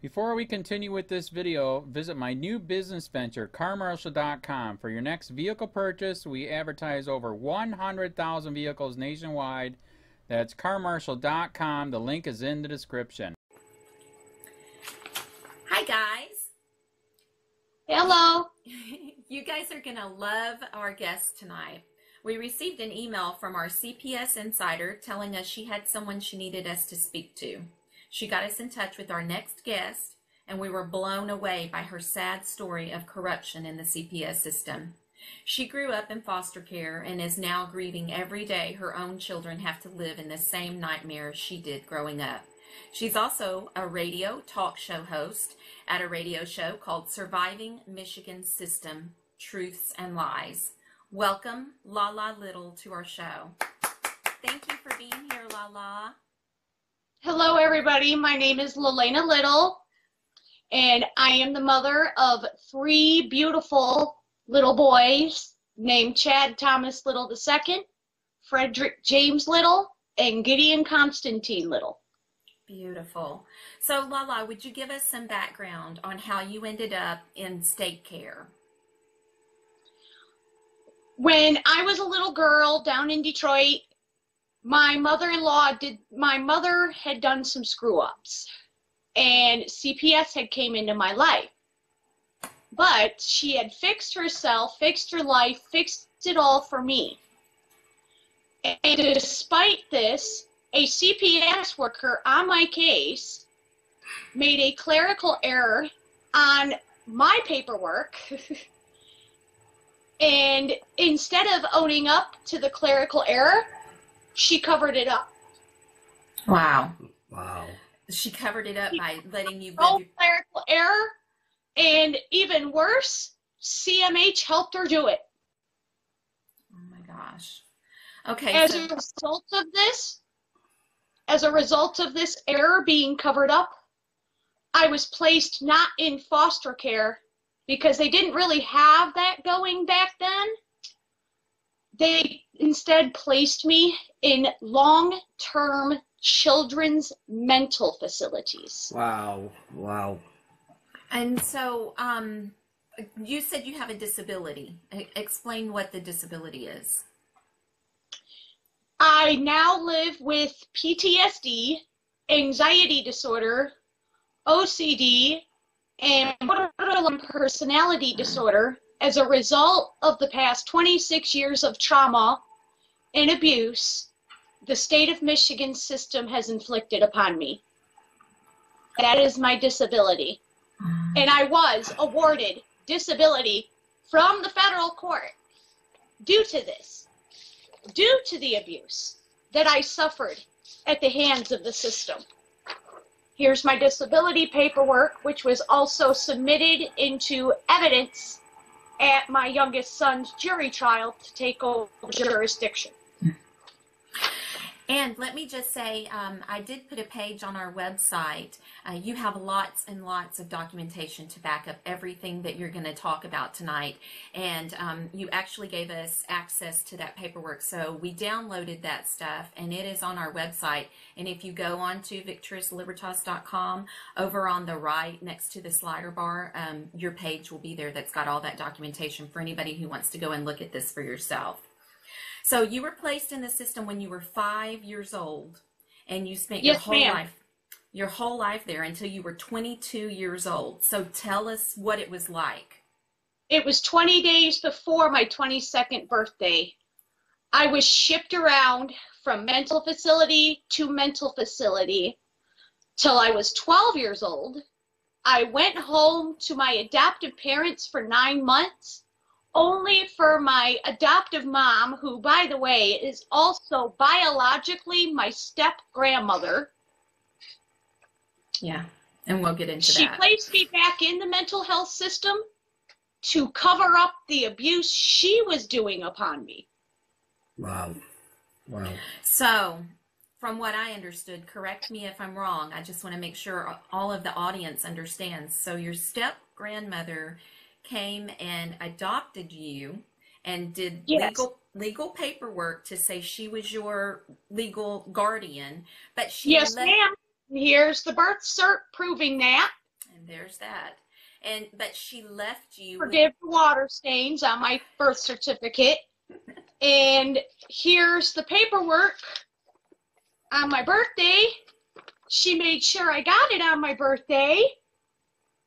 Before we continue with this video, visit my new business venture, carmarshal.com. For your next vehicle purchase, we advertise over 100,000 vehicles nationwide. That's carmarshal.com. The link is in the description. Hi guys. Hello. You guys are going to love our guest tonight. We received an email from our CPS insider telling us she had someone she needed us to speak to. She got us in touch with our next guest, and we were blown away by her sad story of corruption in the CPS system. She grew up in foster care and is now grieving every day her own children have to live in the same nightmare she did growing up. She's also a radio talk show host at a radio show called Surviving Michigan's System, Truths and Lies. Welcome, Lala Little, to our show. Thank you for being here, Lala. Hello, everybody. My name is Lalena Little, and I am the mother of 3 beautiful little boys named Chad Thomas Little II, Frederick James Little, and Gideon Constantine Little. Beautiful. So, Lala, would you give us some background on how you ended up in state care? When I was a little girl down in Detroit, my mother had done some screw-ups, and CPS had came into my life. But she had fixed herself, fixed her life, fixed it all for me. And despite this, a CPS worker on my case made a clerical error on my paperwork, and instead of owning up to the clerical error, she covered it up. Wow. Wow. She covered it up by letting you No clerical error, and even worse, CMH helped her do it. Oh my gosh. Okay. As a result of this error being covered up, I was placed not in foster care because they didn't really have that going back then. They instead placed me in long-term children's mental facilities. Wow. Wow. And so, you said you have a disability. Explain what the disability is. I now live with PTSD, anxiety disorder, OCD, and borderline personality disorder as a result of the past 26 years of trauma and abuse the state of Michigan system has inflicted upon me. That is my disability. And I was awarded disability from the federal court due to this, due to the abuse that I suffered at the hands of the system. Here's my disability paperwork, which was also submitted into evidence at my youngest son's jury trial to take over jurisdiction. And let me just say, I did put a page on our website. You have lots and lots of documentation to back up everything that you're going to talk about tonight. And you actually gave us access to that paperwork. So we downloaded that stuff, and it is on our website. And if you go on to victoriouslibertas.com, over on the right next to the slider bar, your page will be there that's got all that documentation for anybody who wants to go and look at this for yourself. So you were placed in the system when you were 5 years old, and you spent your whole life there until you were 22 years old. So tell us what it was like. It was 20 days before my 22nd birthday. I was shipped around from mental facility to mental facility till I was 12 years old. I went home to my adoptive parents for 9 months. Only for my adoptive mom, who, by the way, is also biologically my step-grandmother. Yeah, and we'll get into that. She placed me back in the mental health system to cover up the abuse she was doing upon me. Wow. Wow. So, from what I understood, correct me if I'm wrong, I just want to make sure all of the audience understands. So your step-grandmother came and adopted you and did legal paperwork to say she was your legal guardian, but she Yes, ma'am. Here's the birth cert proving that. There's that. But she left you. Forgive the water stains on my birth certificate. And here's the paperwork on my birthday. She made sure I got it on my birthday.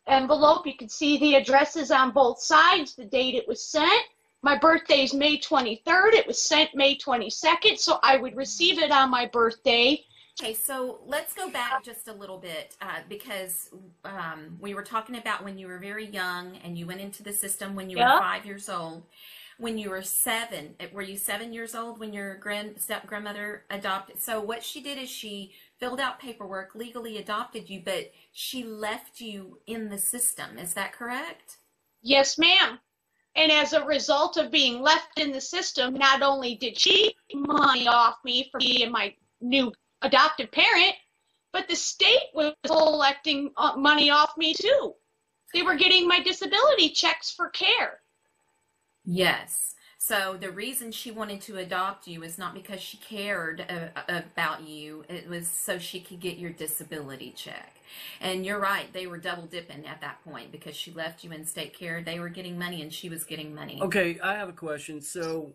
Envelope, you can see the addresses on both sides, the date it was sent. My birthday's May 23rd. It was sent May 22nd, so I would receive it on my birthday. Okay, so let's go back just a little bit because we were talking about when you were very young and you went into the system when you were 5 years old. When you were 7, were you 7 years old when your step-grandmother adopted? So what she did is she filled out paperwork, legally adopted you, but she left you in the system. Is that correct? Yes, ma'am. And as a result of being left in the system, not only did she take money off me for being my new adoptive parent, but the state was collecting money off me too. They were getting my disability checks for care. Yes. So the reason she wanted to adopt you is not because she cared about you. It was so she could get your disability check. And you're right. They were double dipping at that point because she left you in state care. They were getting money and she was getting money. Okay, I have a question. So,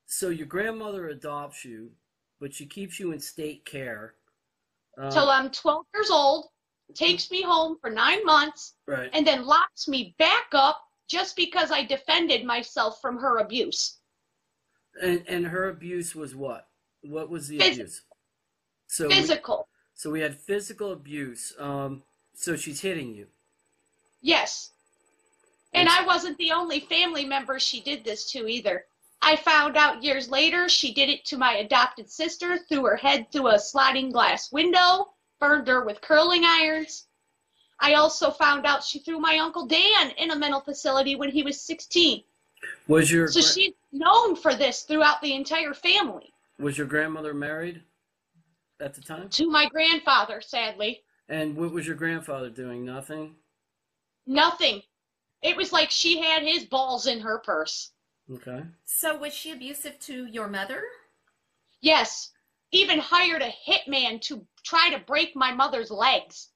so your grandmother adopts you, but she keeps you in state care. Till I'm 12 years old, takes me home for 9 months, Right. and then locks me back up just because I defended myself from her abuse. And her abuse was what? What was the abuse? So Physical. So we had physical abuse. So she's hitting you. Yes. And I wasn't the only family member she did this to either. I found out years later she did it to my adopted sister, threw her head through a sliding glass window, burned her with curling irons. I also found out she threw my Uncle Dan in a mental facility when he was 16. Was your So she's known for this throughout the entire family. Was your grandmother married at the time? To my grandfather, sadly. And what was your grandfather doing? Nothing? Nothing. It was like she had his balls in her purse. Okay. So was she abusive to your mother? Yes. Even hired a hitman to try to break my mother's legs.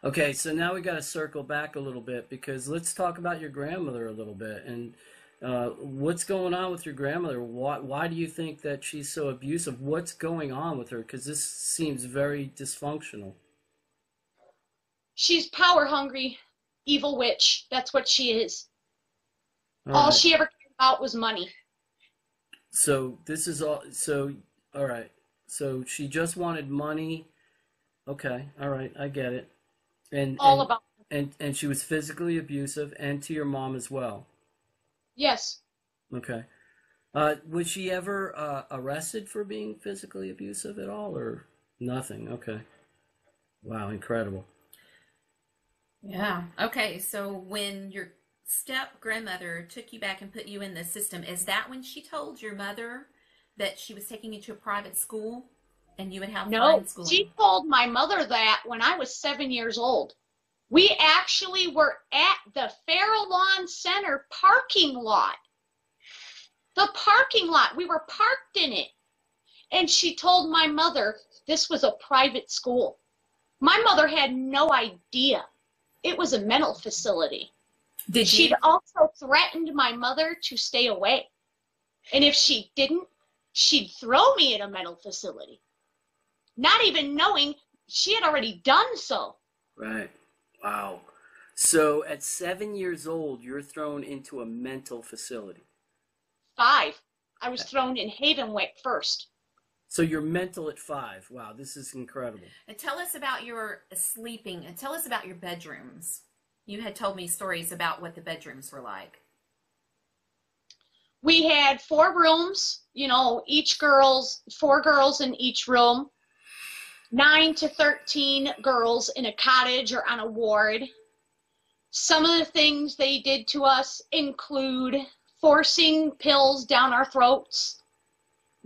Okay, so now we got to circle back a little bit because let's talk about your grandmother a little bit and what's going on with your grandmother. Why do you think that she's so abusive? What's going on with her? Because this seems very dysfunctional. She's power hungry, evil witch. That's what she is. All All right. she ever cared about was money. So this is all. So all right. So she just wanted money. Okay. All right. I get it. And she was physically abusive, and to your mom as well. Yes. Okay. Was she ever arrested for being physically abusive at all, or nothing? Okay. Wow, incredible. Yeah. Okay, so when your step-grandmother took you back and put you in the system, is that when she told your mother that she was taking you to a private school? And you would have No, school. she told my mother that when I was 7 years old. We actually were at the Farallon Center parking lot. The parking lot. We were parked in it. And she told my mother this was a private school. My mother had no idea. It was a mental facility. She'd also threatened my mother to stay away. And if she didn't, she'd throw me in a mental facility. Not even knowing she had already done so. Right. Wow. So at 7 years old, you're thrown into a mental facility. 5. I was thrown in Havenwick first. So you're mental at 5. Wow, this is incredible. And tell us about your sleeping, and tell us about your bedrooms. You had told me stories about what the bedrooms were like. We had 4 rooms, you know, 4 girls in each room. 9 to 13 girls in a cottage or on a ward. Some of the things they did to us include forcing pills down our throats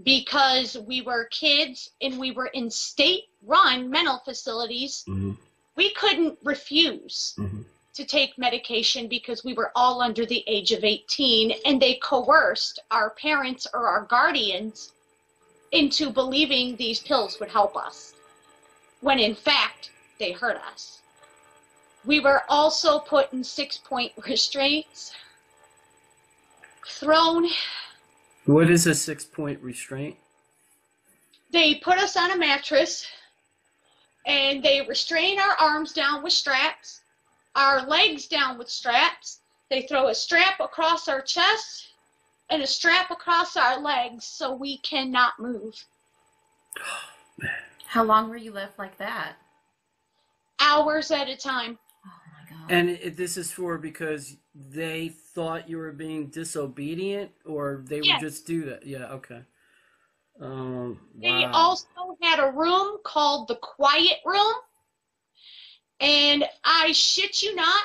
because we were kids and we were in state-run mental facilities. Mm-hmm. We couldn't refuse to take medication because we were all under the age of 18, and they coerced our parents or our guardians into believing these pills would help us, when in fact they hurt us. We were also put in 6-point restraints, thrown. What is a 6-point restraint? They put us on a mattress, and they restrain our arms down with straps, our legs down with straps. They throw a strap across our chest and a strap across our legs so we cannot move. How long were you left like that? Hours at a time. Oh my God. And this is for because they thought you were being disobedient, or they would just do that? Yeah, okay. Wow. They also had a room called the quiet room. And I shit you not,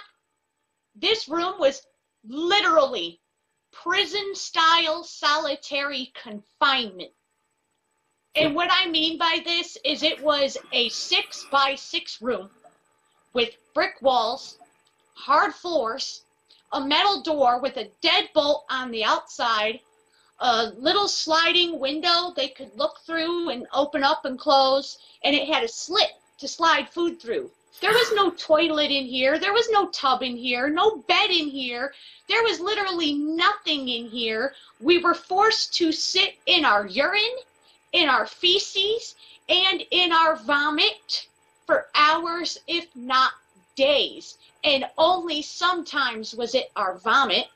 this room was literally prison-style solitary confinement. And what I mean by this is it was a 6-by-6 room with brick walls, hard floors, a metal door with a deadbolt on the outside, a little sliding window they could look through and open up and close, and it had a slit to slide food through. There was no toilet in here. There was no tub in here, no bed in here. There was literally nothing in here. We were forced to sit in our urine, in our feces, and in our vomit for hours, if not days. And only sometimes was it our vomit,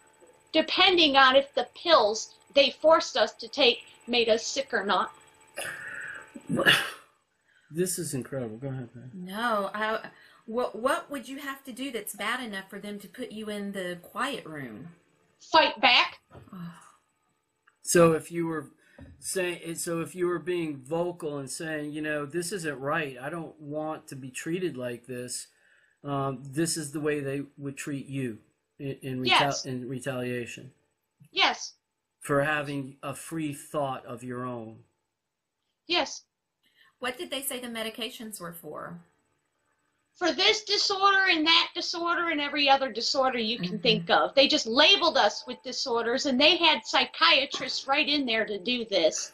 depending on if the pills they forced us to take made us sick or not. This is incredible. Go ahead, man. No, what would you have to do that's bad enough for them to put you in the quiet room? Fight back. So if you were being vocal and saying, you know, this isn't right, I don't want to be treated like this, this is the way they would treat you in retaliation. Yes. For having a free thought of your own. Yes. What did they say the medications were for? For this disorder and that disorder and every other disorder you can think of. They just labeled us with disorders, and they had psychiatrists right in there to do this.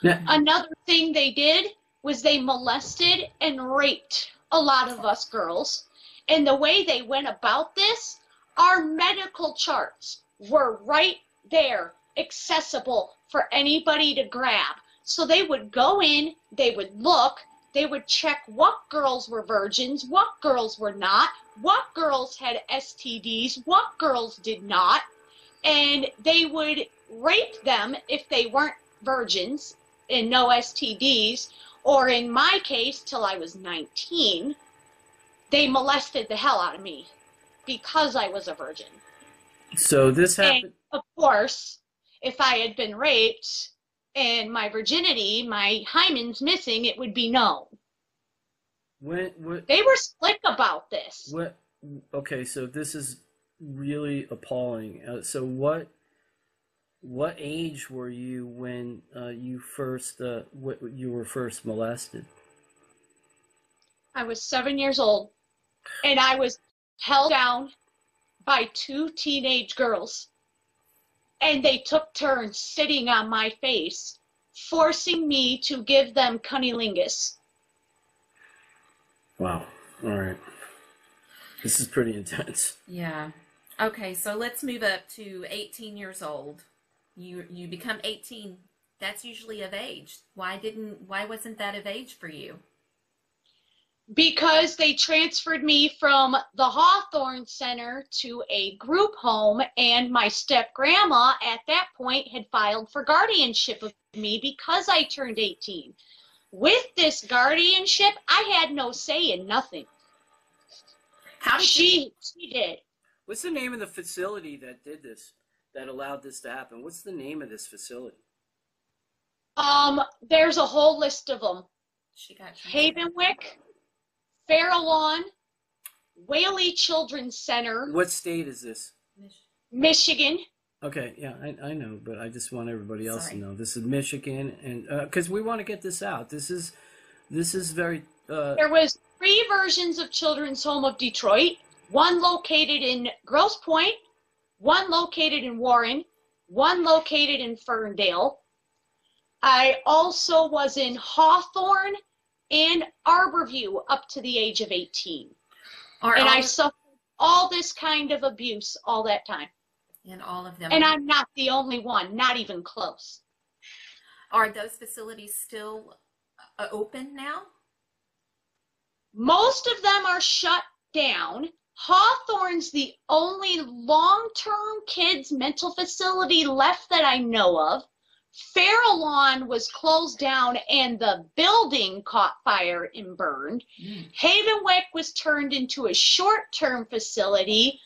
Yeah. Another thing they did was they molested and raped a lot of us girls. And the way they went about this, our medical charts were right there, accessible for anybody to grab. So they would go in, they would look, they would check what girls were virgins, what girls were not, what girls had STDs, what girls did not, and they would rape them if they weren't virgins and no STDs, or in my case, till I was 19, they molested the hell out of me because I was a virgin. So this happened. And of course, if I had been raped and my virginity, my hymen's missing, it would be known. They were slick about this. Okay, so this is really appalling. So what age were you when you were first molested? I was 7 years old, and I was held down by 2 teenage girls, and they took turns sitting on my face, forcing me to give them cunnilingus. Wow. All right. This is pretty intense. Yeah. Okay, so let's move up to 18 years old. You become 18. That's usually of age. Why wasn't that of age for you? Because they transferred me from the Hawthorne Center to a group home, and my step-grandma at that point had filed for guardianship of me because I turned 18. With this guardianship, I had no say in nothing. How did she did. What's the name of the facility that did this, that allowed this to happen? What's the name of this facility? There's a whole list of them. She got Havenwick, Farallon, Whaley Children's Center. What state is this? Michigan. Okay, yeah, I know, but I just want everybody else to know. This is Michigan, and because we want to get this out. This is very. There was 3 versions of Children's Home of Detroit. One located in Grosse Pointe, one located in Warren, one located in Ferndale. I also was in Hawthorne and Arborview up to the age of 18. And I suffered all this kind of abuse all that time. And all of them. And I'm not the only one, not even close. Are those facilities still open now? Most of them are shut down. Hawthorne's the only long-term kids mental facility left that I know of. Farallon was closed down and the building caught fire and burned. Havenwick was turned into a short-term facility.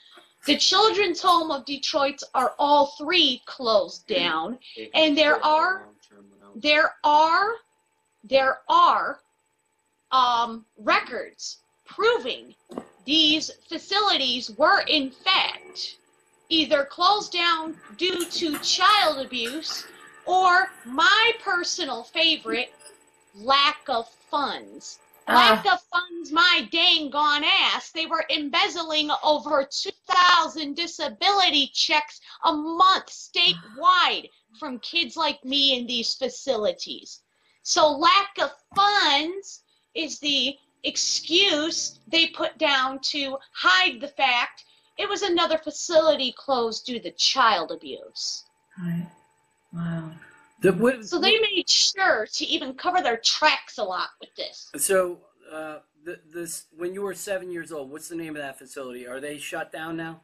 The Children's Home of Detroit are all three closed down. And there are records proving these facilities were in fact either closed down due to child abuse or, my personal favorite, lack of funds. Lack of funds, my dang gone ass. They were embezzling over 2,000 disability checks a month statewide from kids like me in these facilities. So lack of funds is the excuse they put down to hide the fact it was another facility closed due to child abuse. Right. Wow. So they made sure to even cover their tracks a lot with this. So, when you were 7 years old, what's the name of that facility? Are they shut down now?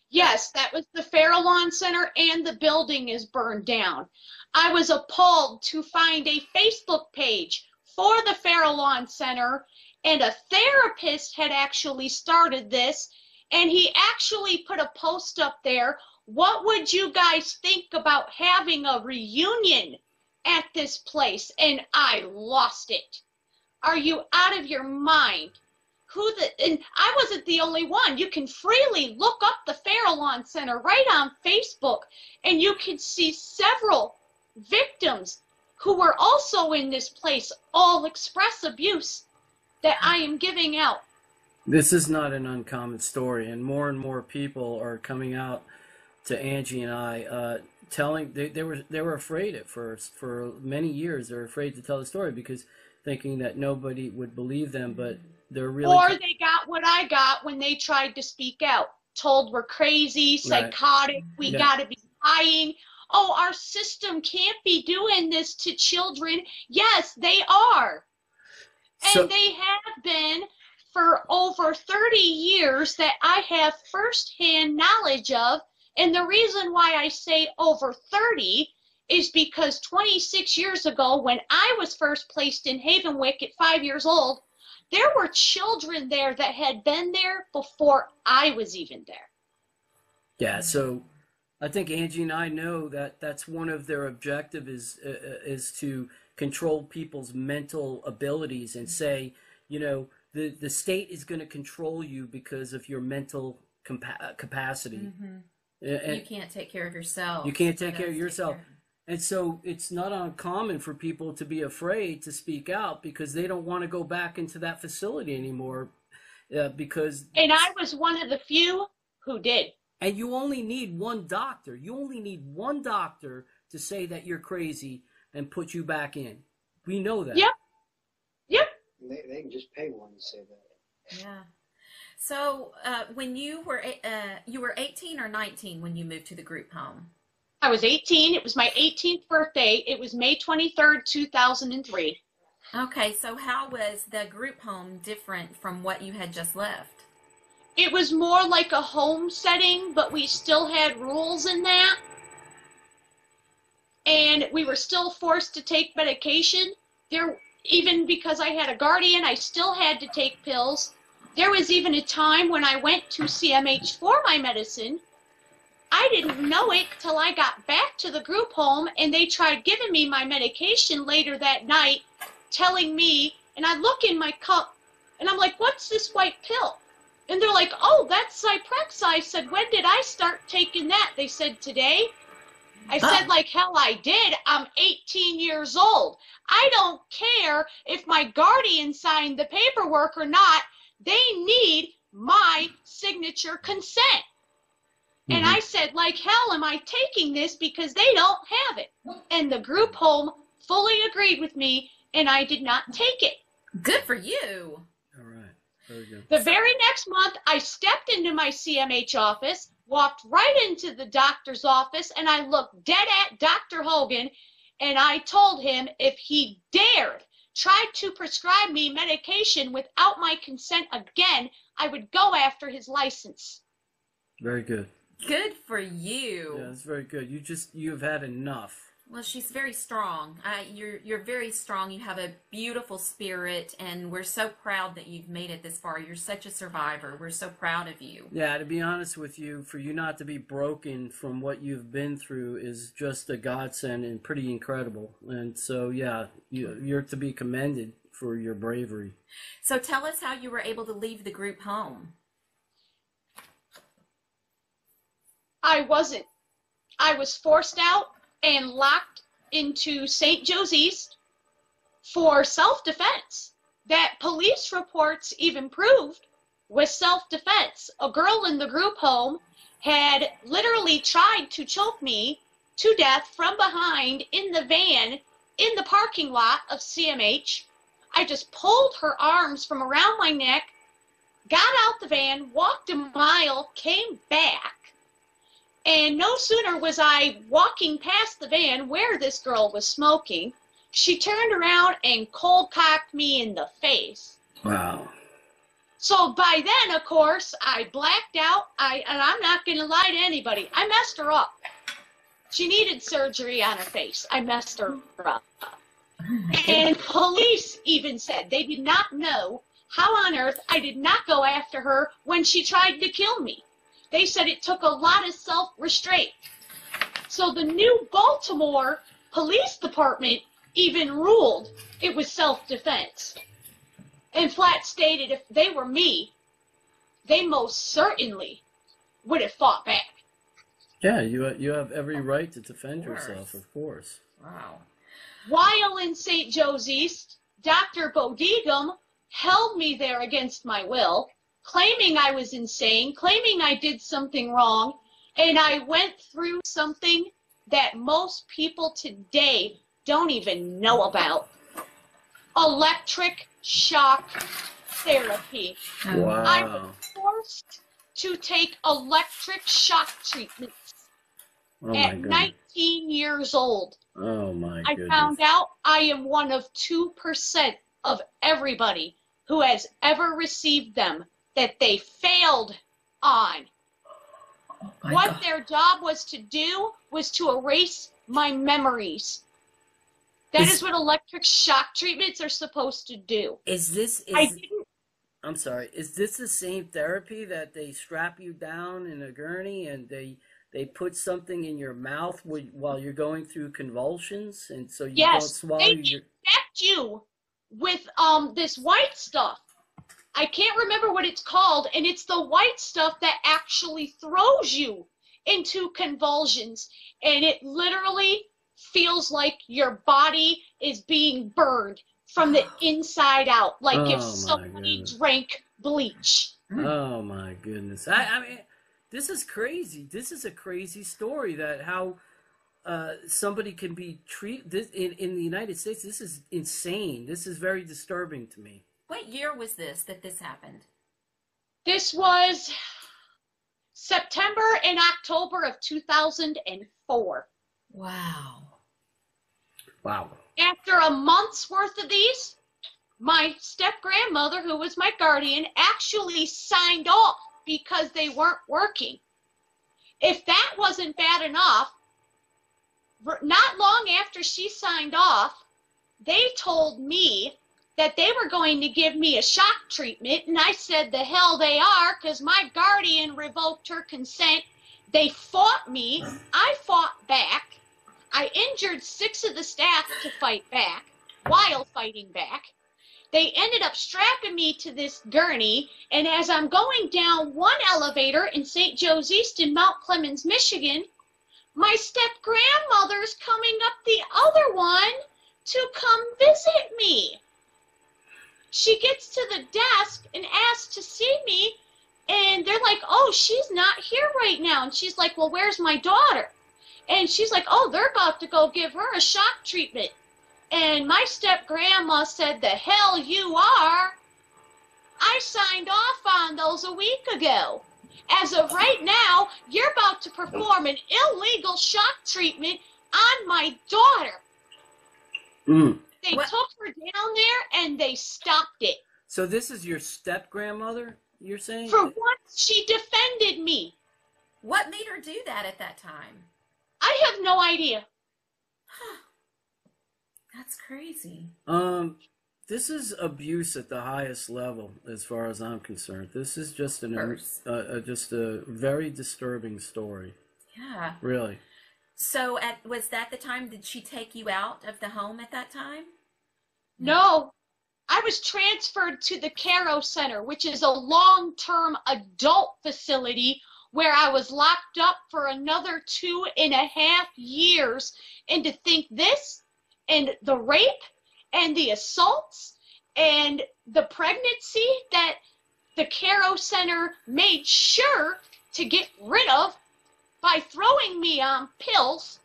Yes, that was the Farallon Center, and the building is burned down. I was appalled to find a Facebook page for the Farallon Center, and a therapist had actually started this, and he actually put a post up there. What would you guys think about having a reunion at this place? And I lost it. Are you out of your mind? And I wasn't the only one. You can freely look up the Farallon Center right on Facebook, and you can see several victims who were also in this place all express abuse that I am giving out. This is not an uncommon story, and more people are coming out to Angie and I, telling they were afraid at first. For many years, they were afraid to tell the story because thinking that nobody would believe them, but they're really. Or they got what I got when they tried to speak out. Told we're crazy, psychotic, we gotta be lying. Oh, our system can't be doing this to children. Yes, they are. And they have been for over 30 years that I have firsthand knowledge of. And the reason why I say over 30 is because 26 years ago, when I was first placed in Havenwick at 5 years old, there were children there that had been there before I was even there. Yeah, so I think Angie and I know that that's one of their objective is to control people's mental abilities and say, you know, the state is going to control you because of your mental capacity. Mm-hmm. And you can't take care of yourself. You can't take care of yourself. And so it's not uncommon for people to be afraid to speak out because they don't want to go back into that facility anymore. Because and I was one of the few who did. And you only need one doctor. You only need one doctor to say that you're crazy and put you back in. We know that. Yep. Yep. They can just pay one to say that. Yeah. So when you were 18 or 19 when you moved to the group home? I was 18. It was my 18th birthday. It was May 23rd, 2003. Okay, so how was the group home different from what you had just left? It was more like a home setting, but we still had rules in that. And we were still forced to take medication. Even because I had a guardian, I still had to take pills. There was even a time when I went to CMH for my medicine. I didn't know it till I got back to the group home, and they tried giving me my medication later that night, telling me, and I look in my cup, and I'm like, what's this white pill? And they're like, oh, that's Zyprexa. I said, when did I start taking that? They said, today. I said, like hell I did. I'm 18 years old. I don't care if my guardian signed the paperwork or not. They need my signature consent. Mm-hmm. And I said, like hell am I taking this because they don't have it. And the group home fully agreed with me, and I did not take it. Good for you. All right. Very good. The very next month, I stepped into my CMH office, walked right into the doctor's office, and I looked dead at Dr. Hogan, and I told him if he dared try to prescribe me medication without my consent again, I would go after his license. Very good. Good for you. Yeah, that's very good. You've had enough. Well, she's very strong. You're very strong. You have a beautiful spirit, and we're so proud that you've made it this far. You're such a survivor. We're so proud of you. Yeah, to be honest with you, for you not to be broken from what you've been through is just a godsend and pretty incredible. And so, yeah, you're to be commended for your bravery. So tell us how you were able to leave the group home. I wasn't. I was forced out and locked into St. Joe's East for self-defense. That police reports even proved was self-defense. A girl in the group home had literally tried to choke me to death from behind in the van in the parking lot of CMH. I just pulled her arms from around my neck, got out the van, walked a mile, came back. And no sooner was I walking past the van where this girl was smoking, she turned around and cold-cocked me in the face. Wow. So by then, of course, I blacked out. And I'm not going to lie to anybody. I messed her up. She needed surgery on her face. I messed her up. And police even said they did not know how on earth I did not go after her when she tried to kill me. They said it took a lot of self-restraint. So the new Baltimore Police Department even ruled it was self-defense. And flat stated if they were me, they most certainly would have fought back. Yeah, you have every right to defend yourself, of course. Wow. While in St. Joe's East, Dr. Bodigum held me there against my will, claiming I was insane, claiming I did something wrong, and I went through something that most people today don't even know about. Electric shock therapy. Wow. I was forced to take electric shock treatments at 19 years old. Oh my I goodness. found out I am one of 2% of everybody who has ever received them that they failed on. What their job was to do was to erase my memories. That is what electric shock treatments are supposed to do. I'm sorry. Is this the same therapy that they strap you down in a gurney and they put something in your mouth while you're going through convulsions, and so you don't swallow? Yes, they inject you with this white stuff. I can't remember what it's called, and it's the white stuff that actually throws you into convulsions, and it literally feels like your body is being burned from the inside out, like if somebody drank bleach. Oh my goodness. I mean, this is crazy. This is a crazy story that how somebody can be treated in the United States. This is insane. This is very disturbing to me. What year was this happened? This was September and October of 2004. Wow. Wow. After a month's worth of these, my step-grandmother, who was my guardian, actually signed off because they weren't working. If that wasn't bad enough, not long after she signed off, they told me that they were going to give me a shock treatment, and I said the hell they are, because my guardian revoked her consent. They fought me. I fought back. I injured 6 of the staff to fight back, while fighting back. They ended up strapping me to this gurney, and as I'm going down one elevator in St. Joe's East in Mount Clemens, Michigan, my step-grandmother's coming up the other one to come visit me. She gets to the desk and asks to see me, and they're like, oh, she's not here right now. And she's like, well, where's my daughter? And she's like, oh, they're about to go give her a shock treatment. And my step-grandma said, the hell you are. I signed off on those a week ago. As of right now, you're about to perform an illegal shock treatment on my daughter. They took her down there and they stopped it. So this is your step-grandmother, you're saying? For once, she defended me. What made her do that at that time? I have no idea. That's crazy. This is abuse at the highest level, as far as I'm concerned. This is just just a very disturbing story. Yeah. Really. So, was that the time? Did she take you out of the home at that time? No. I was transferred to the Caro Center, which is a long-term adult facility where I was locked up for another 2.5 years. And to think this, and the rape, and the assaults, and the pregnancy that the Caro Center made sure to get rid of by throwing me on pills,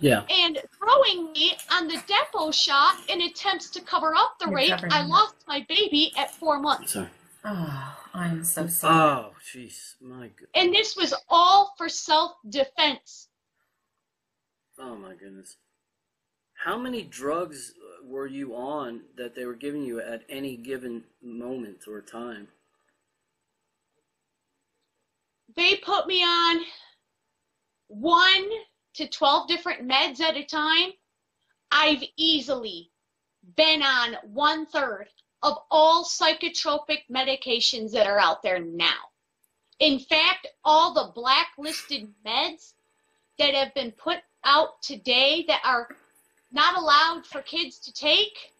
and throwing me on the depot shot in attempts to cover up the rape. I lost my baby at 4 months. Sorry. Oh, I'm so sorry. Oh, jeez, my goodness. And this was all for self-defense. Oh, my goodness. How many drugs were you on that they were giving you at any given moment or time? They put me on 1 to 12 different meds at a time. I've easily been on 1/3 of all psychotropic medications that are out there now. In fact, all the blacklisted meds that have been put out today that are not allowed for kids to take,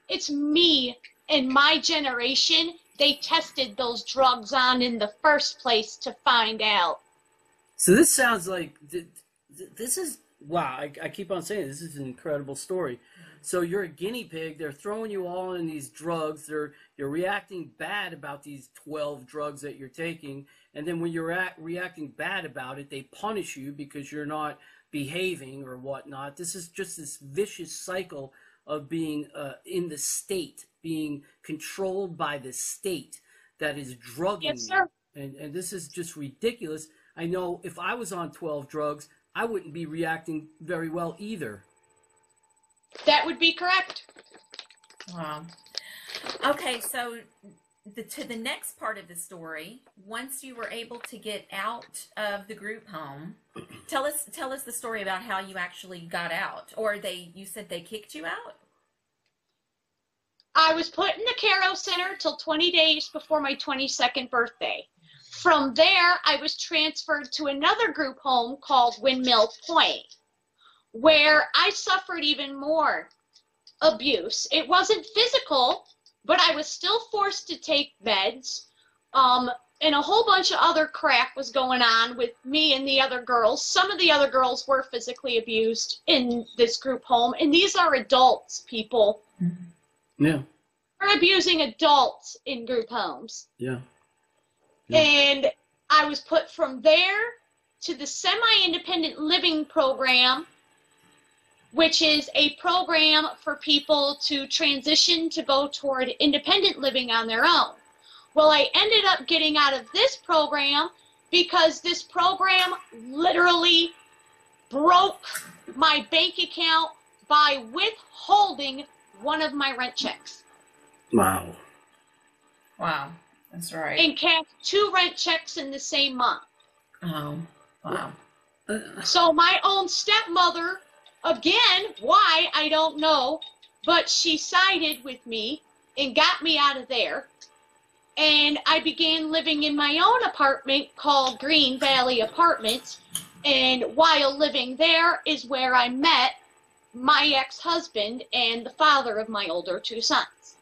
it's me and my generation they tested those drugs on in the first place to find out. So this sounds like, this is, wow, I keep on saying this is an incredible story. So you're a guinea pig, they're throwing you all in these drugs, you're reacting bad about these 12 drugs that you're taking, and then when you're reacting bad about it, they punish you because you're not behaving or whatnot. This is just this vicious cycle of being in the state, being controlled by the state that is drugging Yes, sir. you. And this is just ridiculous. I know if I was on 12 drugs, I wouldn't be reacting very well either. That would be correct. Wow. Okay, so to the next part of the story, once you were able to get out of the group home, tell us the story about how you actually got out, or you said they kicked you out? I was put in the Caro Center till 20 days before my 22nd birthday. From there, I was transferred to another group home called Windmill Point, where I suffered even more abuse. It wasn't physical, but I was still forced to take meds, and a whole bunch of other crap was going on with me and the other girls. Some of the other girls were physically abused in this group home, and these are adults, people. Yeah. We're abusing adults in group homes. Yeah. And I was put from there to the semi-independent living program, which is a program for people to transition to go toward independent living on their own. Well, I ended up getting out of this program because this program literally broke my bank account by withholding one of my rent checks. Wow. Wow, that's right. And cashed 2 rent checks in the same month. Oh, wow. So my own stepmother, again, why, I don't know, but she sided with me and got me out of there. And I began living in my own apartment called Green Valley Apartments. And while living there is where I met my ex-husband and the father of my older 2 sons.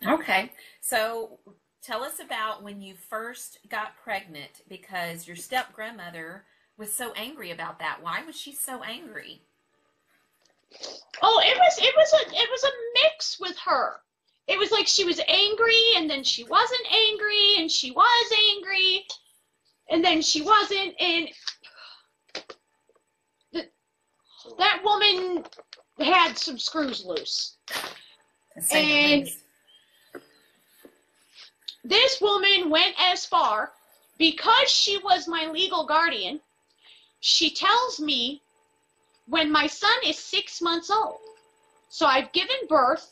Okay, so tell us about when you first got pregnant, because your step-grandmother was so angry about that. Why was she so angry? Oh, it was a mix with her. It was like she was angry, and then she wasn't angry, and she was angry, and then she wasn't, and that woman had some screws loose. And this woman went as far, because she was my legal guardian, she tells me when my son is 6 months old, so I've given birth,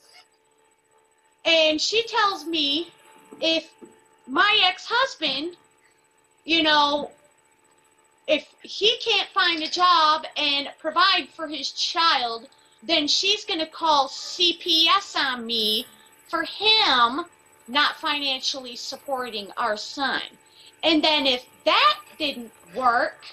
and she tells me if my ex-husband, you know, if he can't find a job and provide for his child, then she's going to call CPS on me for him not financially supporting our son. And then if that didn't work,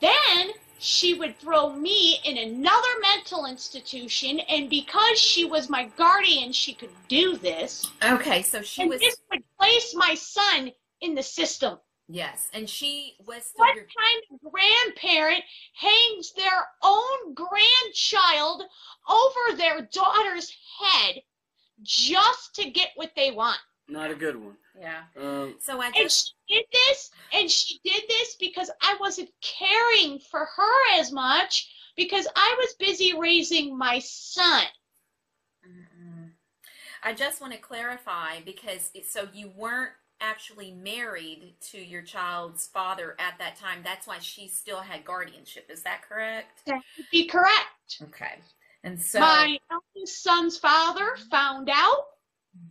then she would throw me in another mental institution, and because she was my guardian, she could do this. Okay, so she was... this would place my son in the system. Yes, and she was... What kind of grandparent hangs their own grandchild over their daughter's head just to get what they want? Not a good one. Yeah. So she did this because I wasn't caring for her as much, because I was busy raising my son. I just want to clarify, because so you weren't actually married to your child's father at that time. That's why she still had guardianship. Is that correct? That would be correct. Okay. And so my eldest son's father found out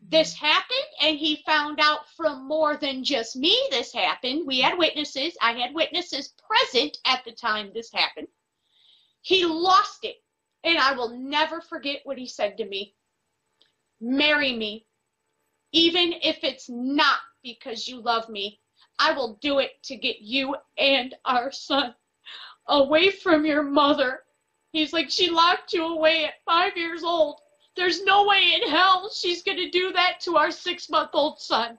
this happened, and he found out from more than just me this happened. We had witnesses. I had witnesses present at the time this happened. He lost it, and I will never forget what he said to me. Marry me. Even if it's not because you love me, I will do it to get you and our son away from your mother. He's like, she locked you away at 5 years old. There's no way in hell she's going to do that to our 6-month-old son.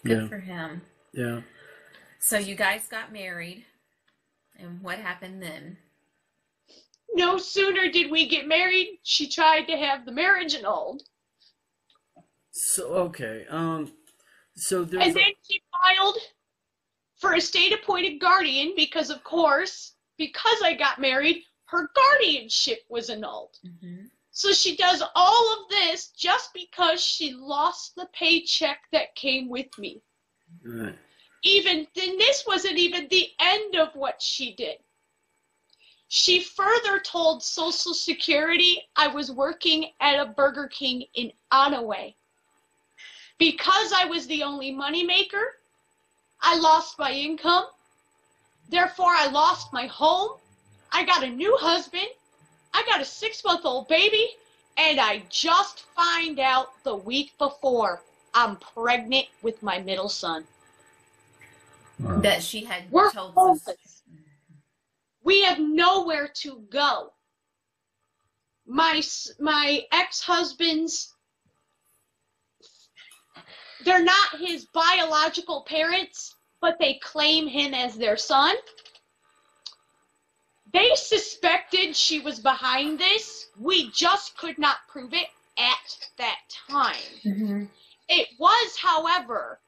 Good for him. Yeah. So you guys got married, and what happened then? No sooner did we get married, she tried to have the marriage annulled. So, okay. So there's... And then she filed for a state-appointed guardian because, of course, because I got married, her guardianship was annulled. So she does all of this just because she lost the paycheck that came with me. Right. Even then, this wasn't even the end of what she did. She further told Social Security I was working at a Burger King in Onaway. Because I was the only moneymaker, I lost my income. Therefore, I lost my home. I got a new husband, I got a 6-month-old baby, and I just find out the week before I'm pregnant with my middle son. That she had We're told homeless. We have nowhere to go. My ex-husband's, they're not his biological parents, but they claim him as their son. They suspected she was behind this. We just could not prove it at that time. It was, however,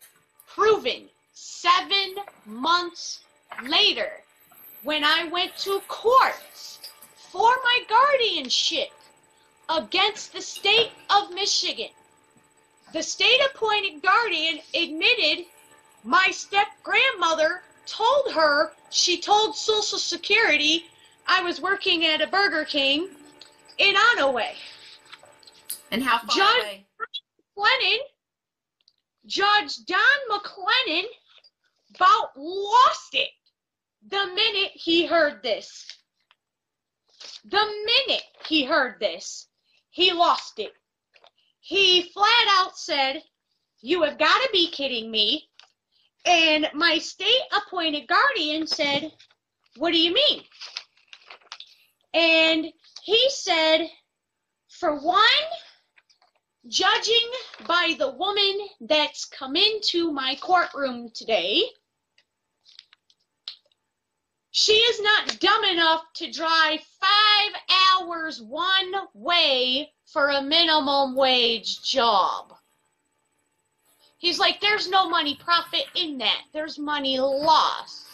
proven 7 months later when I went to court for my guardianship against the state of Michigan. The state-appointed guardian admitted my step-grandmother told her, she told Social Security I was working at a Burger King in Onaway. And how far away? Judge Don McLennan about lost it the minute he heard this. The minute he heard this, he lost it. He flat out said, "You have got to be kidding me." And my state-appointed guardian said, "What do you mean?" And he said, for one, judging by the woman that's come into my courtroom today, she is not dumb enough to drive 5 hours one way for a minimum wage job. He's like, there's no money profit in that. There's money loss.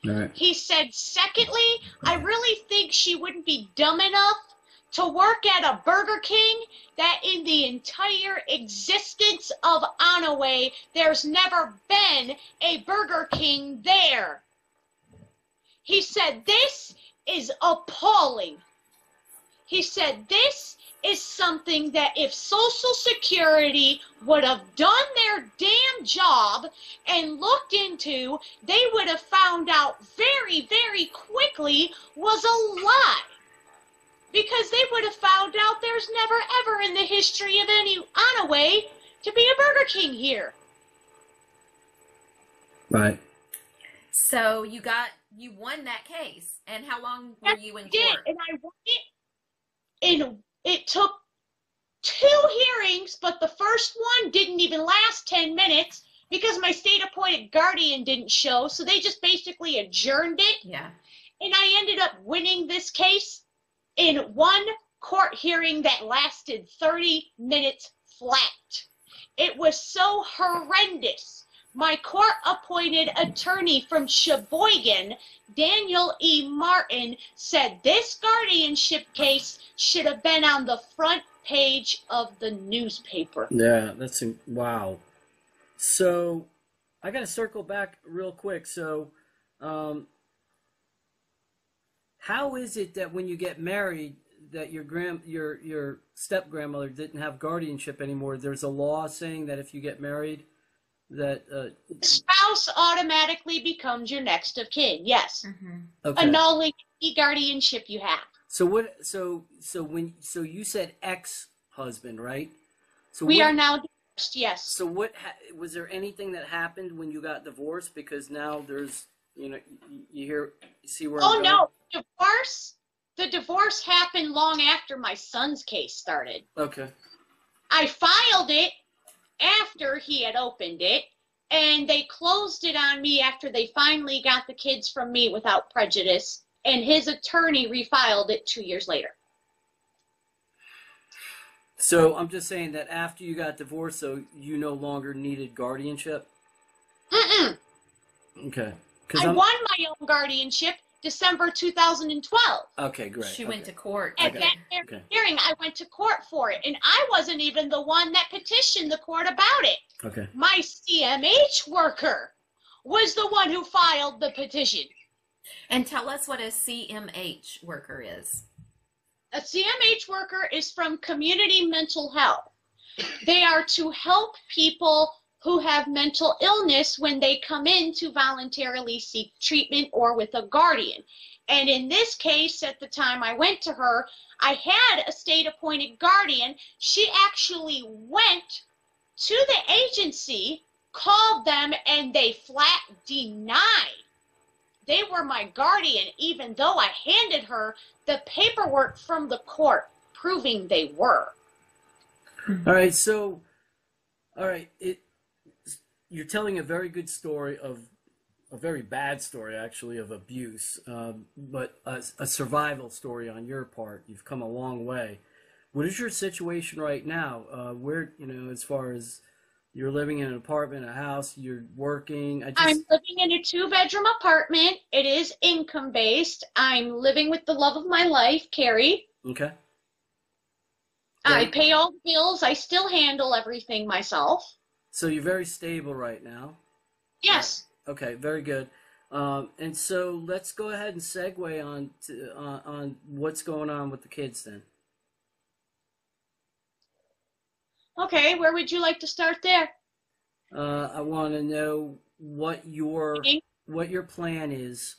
All right. He said, secondly, I really think she wouldn't be dumb enough to work at a Burger King that in the entire existence of Onaway, there's never been a Burger King there. He said, this is appalling. He said, this is something that if Social Security would have done their damn job and looked into, they would have found out very, very quickly was a lie. Because they would have found out there's never ever in the history of any Onaway to be a Burger King here. Right. So you won that case. And how long were you in court? And I won it. And it took 2 hearings, but the first one didn't even last 10 minutes because my state-appointed guardian didn't show, so they just basically adjourned it. Yeah. And I ended up winning this case in 1 court hearing that lasted 30 minutes flat. It was so horrendous. My court-appointed attorney from Sheboygan, Daniel E. Martin, said this guardianship case should have been on the front page of the newspaper. Yeah, that's wow. So I got to circle back real quick. So how is it that when you get married that your step grandmother didn't have guardianship anymore? There's a law saying that if you get married that the spouse automatically becomes your next of kin. Yes. Mm-hmm. Okay. Annulling any guardianship you have. So what? So you said ex-husband, right? So we are now divorced. Yes. So what was there anything that happened when you got divorced? Because now there's, you see where I'm going? No, the divorce happened long after my son's case started. Okay. I filed it after he had opened it, and they closed it on me after they finally got the kids from me without prejudice, and his attorney refiled it 2 years later. So I'm just saying that after you got divorced, so you no longer needed guardianship? Mm-mm. Okay. I won my own guardianship December 2012. Okay, great. She went to court. At that hearing, I went to court for it, and I wasn't even the one that petitioned the court about it. Okay. My CMH worker was the one who filed the petition. And tell us what a CMH worker is. A CMH worker is from Community Mental Health. They are to help people who have mental illness when they come in to voluntarily seek treatment or with a guardian. And in this case, at the time I went to her, I had a state-appointed guardian. She actually went to the agency, called them, and they flat denied they were my guardian, even though I handed her the paperwork from the court proving they were. All right, so, you're telling a very good story of a very bad story, actually, of abuse, but a survival story on your part. You've come a long way. What is your situation right now? Where, as far as you're living in an apartment, a house, you're working? I'm living in a 2-bedroom apartment. It is income-based. I'm living with the love of my life, Carrie. Okay. I pay all the bills. I still handle everything myself. So you're very stable right now? Yes. Okay, very good. And so let's go ahead and segue on what's going on with the kids then. Okay, where would you like to start there? I want to know what your plan is.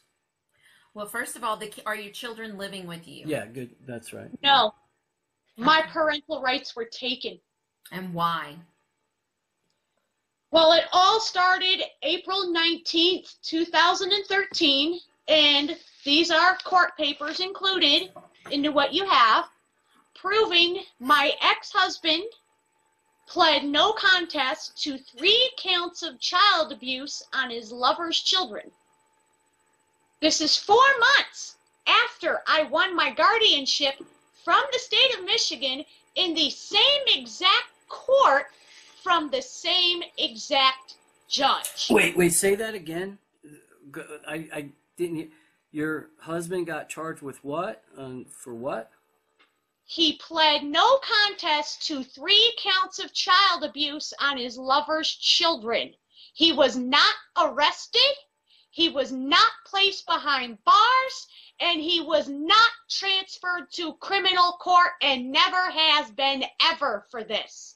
Well, first of all, are your children living with you? Yeah, good. That's right. No. My parental rights were taken. And why? Well, it all started April 19th, 2013, and these are court papers included into what you have, proving my ex-husband pled no contest to 3 counts of child abuse on his lover's children. This is 4 months after I won my guardianship from the state of Michigan in the same exact court from the same exact judge. Wait, say that again. didn't you, your husband got charged with what? For what? He pled no contest to 3 counts of child abuse on his lover's children. He was not arrested, he was not placed behind bars, and he was not transferred to criminal court and never has been ever for this.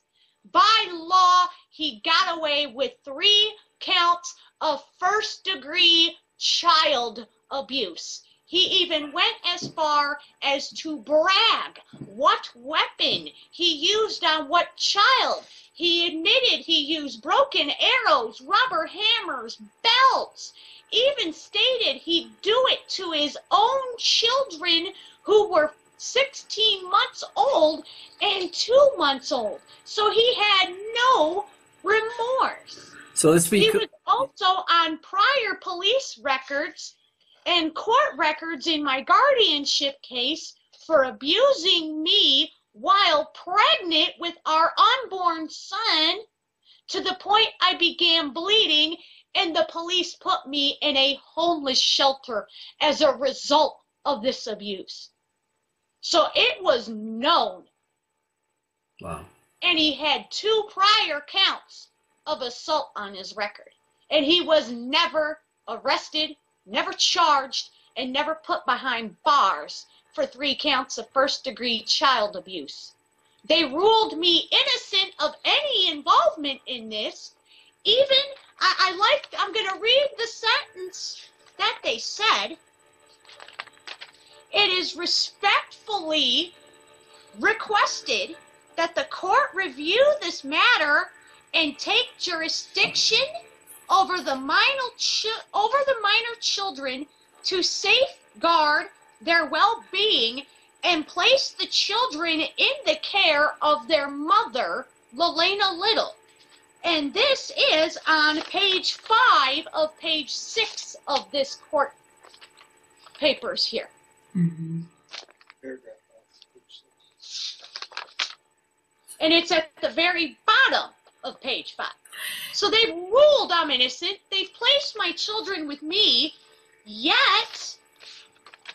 By law, he got away with 3 counts of first-degree child abuse. He even went as far as to brag what weapon he used on what child. He admitted he used broken arrows, rubber hammers, belts, even stated he'd do it to his own children who were 16 months old and 2 months old. So he had no remorse. So let's be. He was also on prior police records and court records in my guardianship case for abusing me while pregnant with our unborn son, to the point I began bleeding and the police put me in a homeless shelter as a result of this abuse. So it was known. Wow. And he had 2 prior counts of assault on his record. And he was never arrested, never charged, and never put behind bars for 3 counts of first-degree child abuse. They ruled me innocent of any involvement in this. Even, I'm going to read the sentence that they said. It is respectfully requested that the court review this matter and take jurisdiction over the minor children to safeguard their well-being and place the children in the care of their mother, Lelena Little. And this is on page 5 of page 6 of this court papers here. Mm-hmm. Paragraph. And it's at the very bottom of page 5. So they've ruled I'm innocent. They've placed my children with me, yet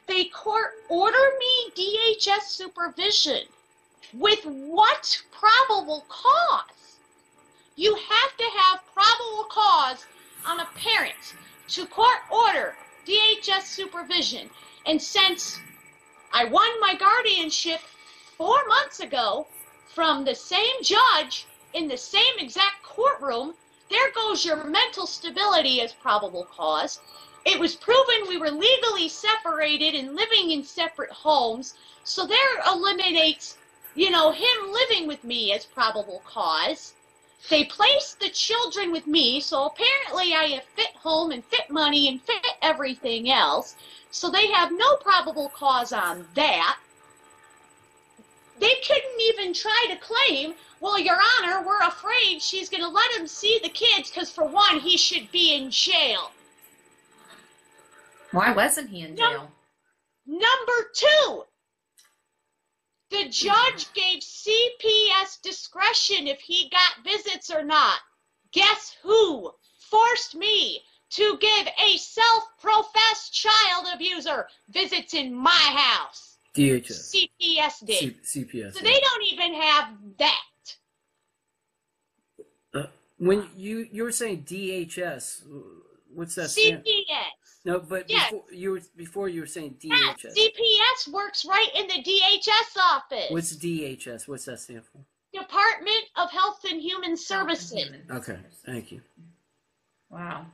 they court order me DHS supervision. With what probable cause? You have to have probable cause on a parent to court order DHS supervision. And since I won my guardianship 4 months ago from the same judge in the same exact courtroom, there goes your mental stability as probable cause. It was proven we were legally separated and living in separate homes, so there eliminates, him living with me as probable cause. They placed the children with me, so apparently I have fit home and fit money and fit everything else, so they have no probable cause on that. They couldn't even try to claim, well, Your Honor, we're afraid she's going to let him see the kids because, for one, he should be in jail. Why wasn't he in jail? Number 2, the judge gave CPS discretion if he got visits or not. Guess who forced me to give a self-professed child abuser visits in my house? DHS. CPS did. CPS. So they don't even have that. When you were saying DHS, what's that? CPS. No, but Yes. before you were saying Yeah, DHS. CPS works right in the DHS office. What's DHS? What's that stand for? Department of Health and Human Services. Okay, thank you. Wow.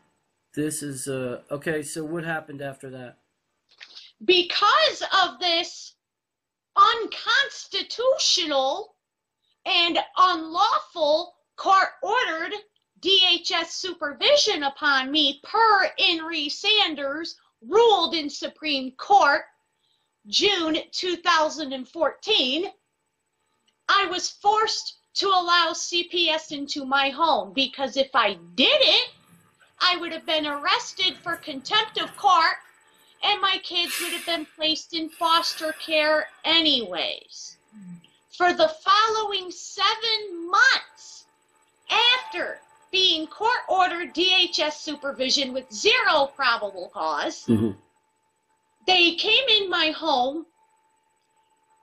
This is okay. So what happened after that? Because of this unconstitutional and unlawful court-ordered DHS supervision upon me per Henry Sanders, ruled in Supreme Court, June 2014, I was forced to allow CPS into my home, because if I didn't, I would have been arrested for contempt of court and my kids would have been placed in foster care anyways. For the following 7 months after being court-ordered DHS supervision with 0 probable cause. Mm-hmm. They came in my home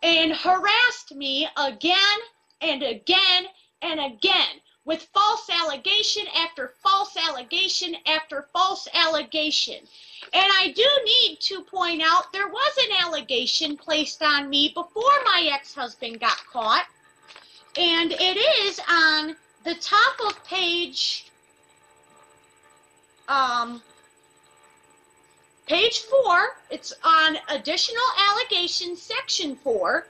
and harassed me again and again and again with false allegation after false allegation after false allegation. And I do need to point out there was an allegation placed on me before my ex-husband got caught, and it is on the top of page 4. It's on additional allegations, section 4.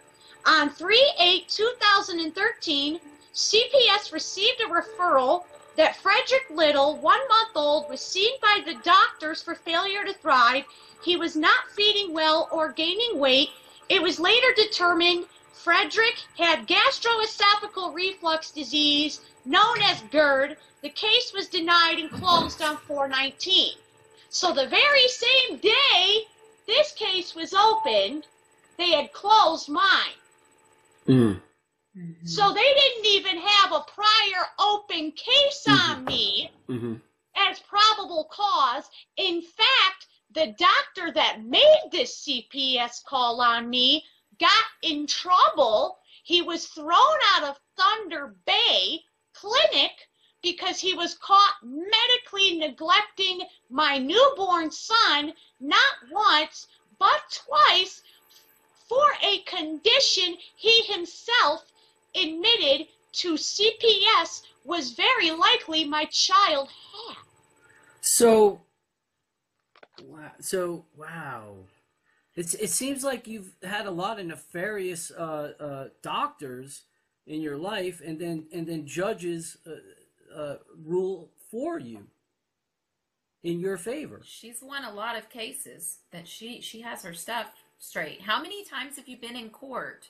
On 3/8/2013, CPS received a referral that Frederick Little, 1-month-old, was seen by the doctors for failure to thrive. He was not feeding well or gaining weight. It was later determined Frederick had gastroesophageal reflux disease, known as GERD. The case was denied and closed on 4/19. So the very same day this case was opened, they had closed mine. Mm. So they didn't even have a prior open case on me as probable cause. In fact, the doctor that made this CPS call on me got in trouble. He was thrown out of Thunder Bay Clinic because he was caught medically neglecting my newborn son, not once, but twice, for a condition he himself admitted to CPS was very likely my child had. So, wow. It seems like you've had a lot of nefarious doctors in your life, and then judges rule for you in your favor. She's won a lot of cases that she has her stuff straight. How many times have you been in court?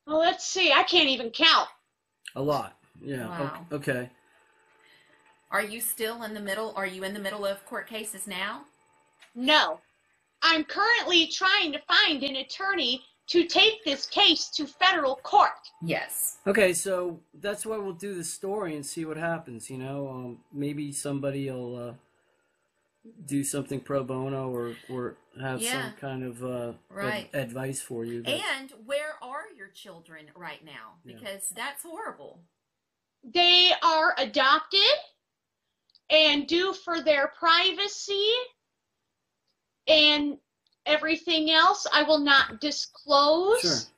Well, let's see. I can't even count. A lot. Yeah. Wow. Okay. Are you still in the middle? Are you in the middle of court cases now? No. I'm currently trying to find an attorney to take this case to federal court. Yes. Okay, so that's why we'll do the story and see what happens, you know. Maybe somebody will do something pro bono or have some kind of advice for you. And where are your children right now? Because that's horrible. They are adopted and due for their privacy and everything else. I will not disclose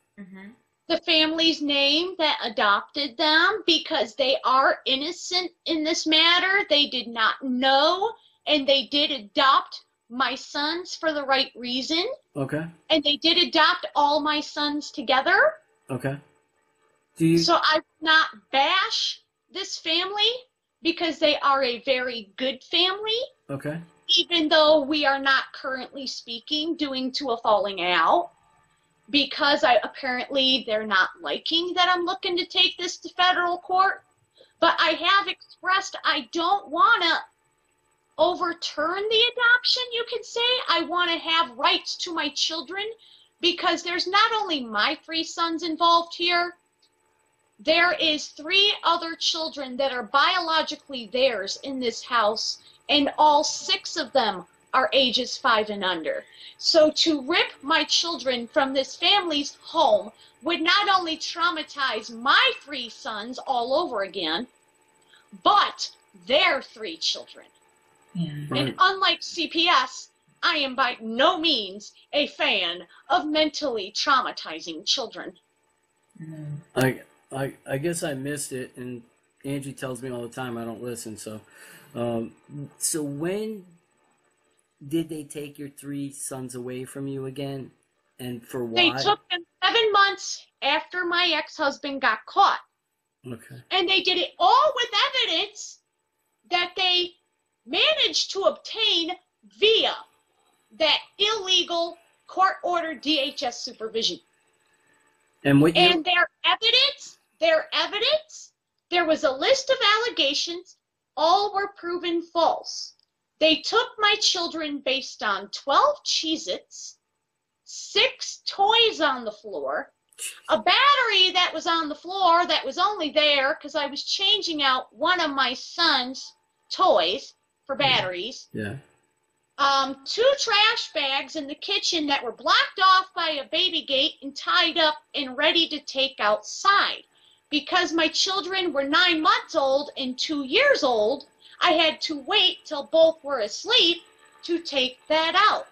the family's name that adopted them because they are innocent in this matter. They did not know, and they did adopt my sons for the right reason. Okay. And they did adopt all my sons together. Okay. So I will not bash this family because they are a very good family. Okay. Even though we are not currently speaking, due to a falling out, because apparently they're not liking that I'm looking to take this to federal court. But I have expressed I don't want to overturn the adoption, you could say. I want to have rights to my children because there's not only my 3 sons involved here, there is 3 other children that are biologically theirs in this house, and all 6 of them are ages 5 and under. So to rip my children from this family's home would not only traumatize my 3 sons all over again, but their 3 children. Yeah. And unlike CPS, I am by no means a fan of mentally traumatizing children. I guess I missed it, and Angie tells me all the time I don't listen. So, so when did they take your 3 sons away from you again, and for why? They took them 7 months after my ex-husband got caught. Okay. And they did it all with evidence that they managed to obtain via that illegal court-ordered DHS supervision. And what? And their evidence, there was a list of allegations. All were proven false. They took my children based on 12 Cheez-Its, 6 toys on the floor, A battery that was on the floor that was only there because I was changing out one of my son's toys for batteries. Yeah. 2 trash bags in the kitchen that were blocked off by a baby gate and tied up and ready to take outside. Because my children were 9 months old and 2 years old, I had to wait till both were asleep to take that out.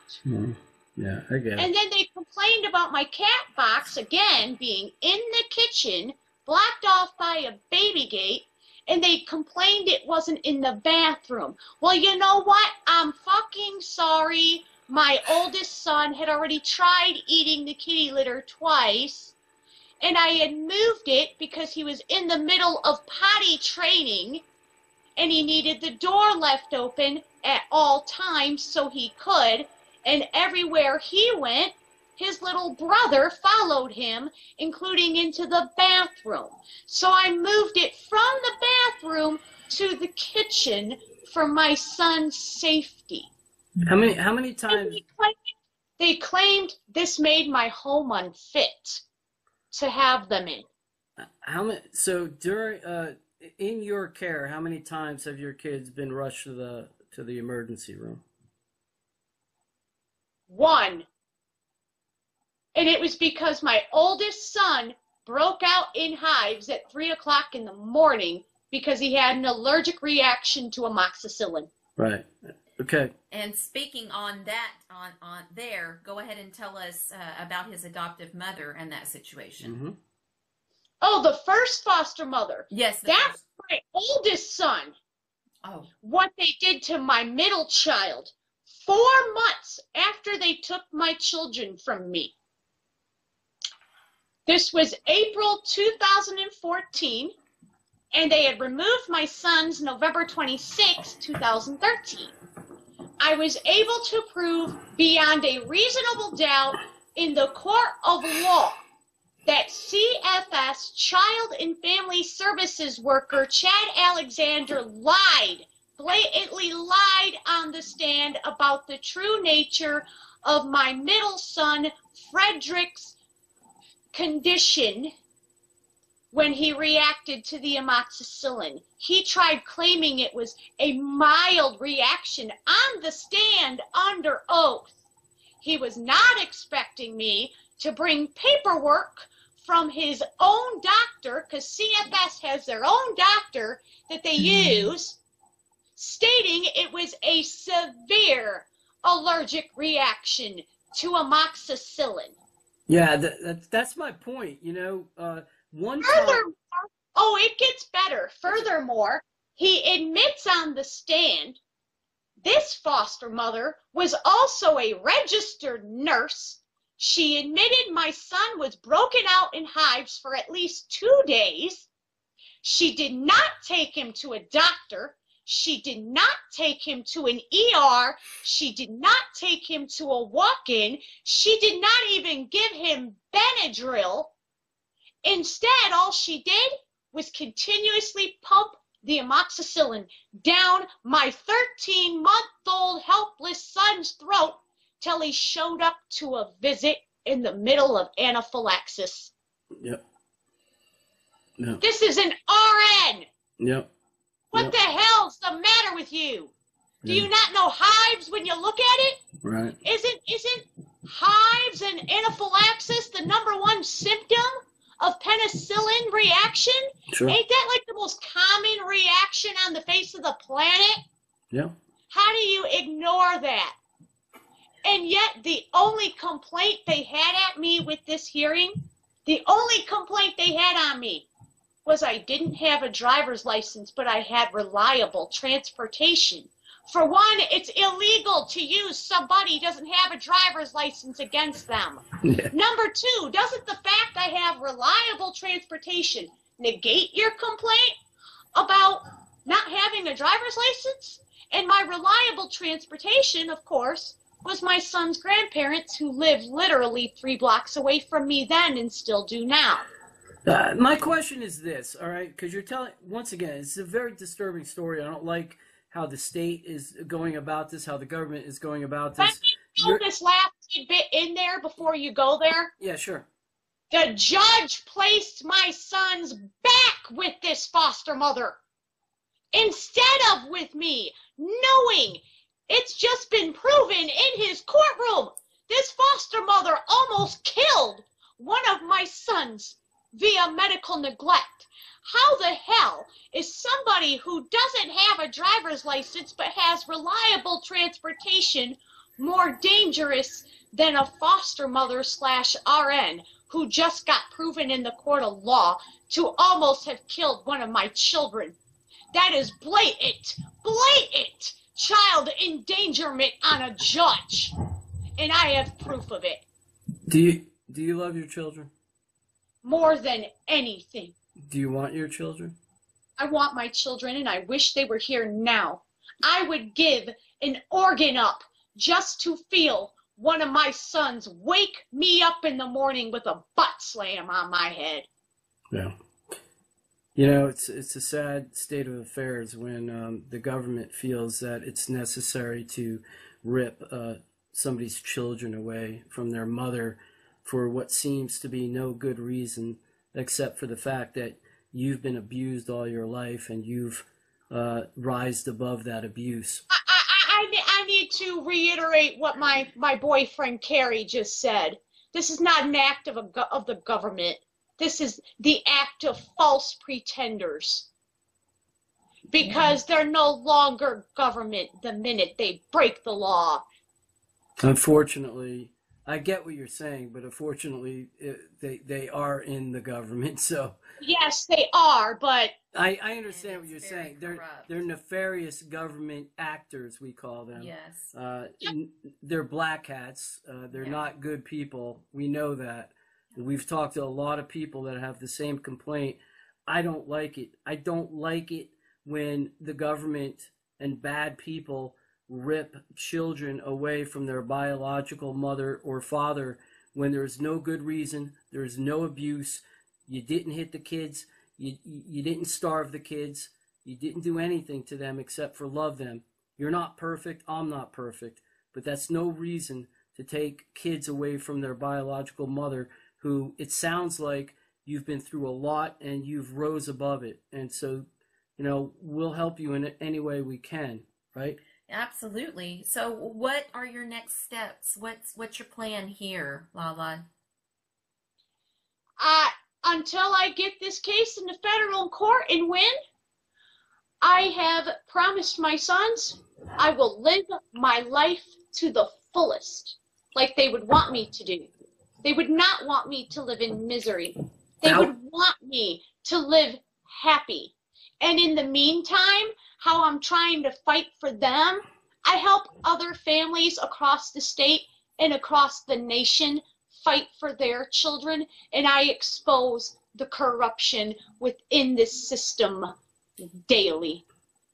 Yeah, I get it. And then they complained about my cat box, again, being in the kitchen, blocked off by a baby gate, and they complained it wasn't in the bathroom. Well, you know what? I'm fucking sorry. My oldest son had already tried eating the kitty litter twice, and I had moved it because he was in the middle of potty training, and he needed the door left open at all times so he could, and everywhere he went, his little brother followed him, including into the bathroom. So I moved it from the bathroom to the kitchen for my son's safety. How many times? They claimed this made my home unfit to have them in. How many? So during in your care, how many times have your kids been rushed to the emergency room? 1. And it was because my oldest son broke out in hives at 3 o'clock in the morning because he had an allergic reaction to amoxicillin. Right. Okay. And speaking on that, on there, go ahead and tell us about his adoptive mother and that situation. Mm-hmm. Oh, the first foster mother. Yes. That's my oldest son. Oh. What they did to my middle child 4 months after they took my children from me. This was April 2014, and they had removed my sons November 26, 2013. I was able to prove beyond a reasonable doubt in the court of law that CFS Child and Family Services worker Chad Alexander lied, blatantly lied on the stand about the true nature of my middle son Frederick's condition when he reacted to the amoxicillin. He tried claiming it was a mild reaction on the stand under oath. He was not expecting me to bring paperwork from his own doctor, because CFS has their own doctor that they use, stating it was a severe allergic reaction to amoxicillin. Yeah, that's my point. You know, one time... Furthermore, oh, it gets better. Furthermore, he admits on the stand this foster mother was also a registered nurse. She admitted my son was broken out in hives for at least 2 days. She did not take him to a doctor. She did not take him to an ER. She did not take him to a walk-in. She did not even give him Benadryl. Instead, all she did was continuously pump the amoxicillin down my 13-month-old helpless son's throat till he showed up to a visit in the middle of anaphylaxis. Yep. Yep. This is an RN. Yep. What the hell's the matter with you? Do you not know hives when you look at it? Right. Isn't hives and anaphylaxis the #1 symptom of penicillin reaction? Sure. Ain't that like the most common reaction on the face of the planet? Yeah. How do you ignore that? And yet the only complaint they had at me with this hearing, the only complaint they had on me was I didn't have a driver's license, but I had reliable transportation. For one, it's illegal to use somebody who doesn't have a driver's license against them. Yeah. Number 2, doesn't the fact I have reliable transportation negate your complaint about not having a driver's license? And my reliable transportation, of course, was my son's grandparents, who lived literally 3 blocks away from me then and still do now. My question is this, all right, because you're telling, once again, it's a very disturbing story. I don't like how the state is going about this, how the government is going about this. Let me throw this last bit in there before you go there. Yeah, sure. The judge placed my sons back with this foster mother instead of with me, knowing it's just been proven in his courtroom. This foster mother almost killed one of my sons via medical neglect. How the hell is somebody who doesn't have a driver's license but has reliable transportation more dangerous than a foster mother / RN who just got proven in the court of law to almost have killed one of my children? That is blatant child endangerment on a judge. And I have proof of it. Do you love your children? More than anything. Do you want your children? I want my children, and I wish they were here now. I would give an organ up just to feel one of my sons wake me up in the morning with a butt slam on my head. Yeah. You know, it's a sad state of affairs when the government feels that it's necessary to rip somebody's children away from their mother for what seems to be no good reason, except for the fact that you've been abused all your life and you've rised above that abuse. I need to reiterate what my boyfriend Carrie just said. This is not an act of the government. This is the act of false pretenders. Because they're no longer government the minute they break the law. Unfortunately, I get what you're saying, but unfortunately, they are in the government, so... Yes, they are, but... I understand what you're saying. They're nefarious government actors, we call them. Yes. They're black hats. They're not good people. We know that. We've talked to a lot of people that have the same complaint. I don't like it. I don't like it when the government and bad people rip children away from their biological mother or father when there's no good reason, there's no abuse, you didn't hit the kids, you didn't starve the kids, you didn't do anything to them except for love them. You're not perfect, I'm not perfect, but that's no reason to take kids away from their biological mother who, it sounds like you've been through a lot and you've rose above it. And so, you know, we'll help you in any way we can, right? Absolutely. So what are your next steps? What's your plan here, Lala? Until I get this case in the federal court and win, I have promised my sons I will live my life to the fullest, like they would want me to do. They would not want me to live in misery. They would want me to live happy. And in the meantime, how I'm trying to fight for them, I help other families across the state and across the nation fight for their children, and I expose the corruption within this system daily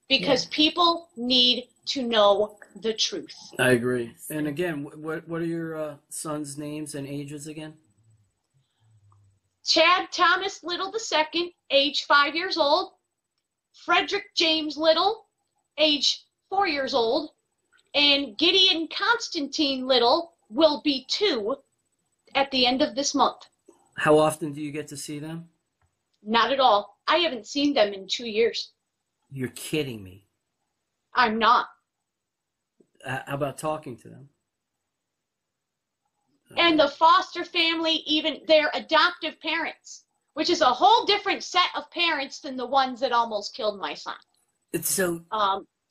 because people need to know the truth. I agree. And again, what are your sons' names and ages again? Chad Thomas Little II, age 5 years old. Frederick James Little, age 4 years old. And Gideon Constantine Little will be 2 at the end of this month. How often do you get to see them? Not at all. I haven't seen them in 2 years. You're kidding me. I'm not. How about talking to them? And the foster family, even their adoptive parents, which is a whole different set of parents than the ones that almost killed my son. It's so...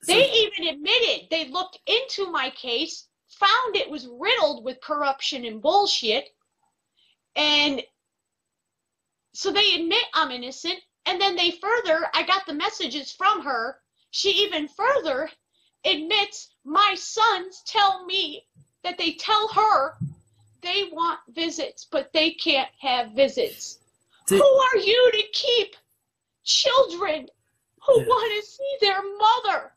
They even admitted they looked into my case, found it was riddled with corruption and bullshit, and so they admit I'm innocent, and then they further, I got the messages from her, she even further admits my sons tell me that they tell her they want visits, but they can't have visits. Who are you to keep children who want to see their mother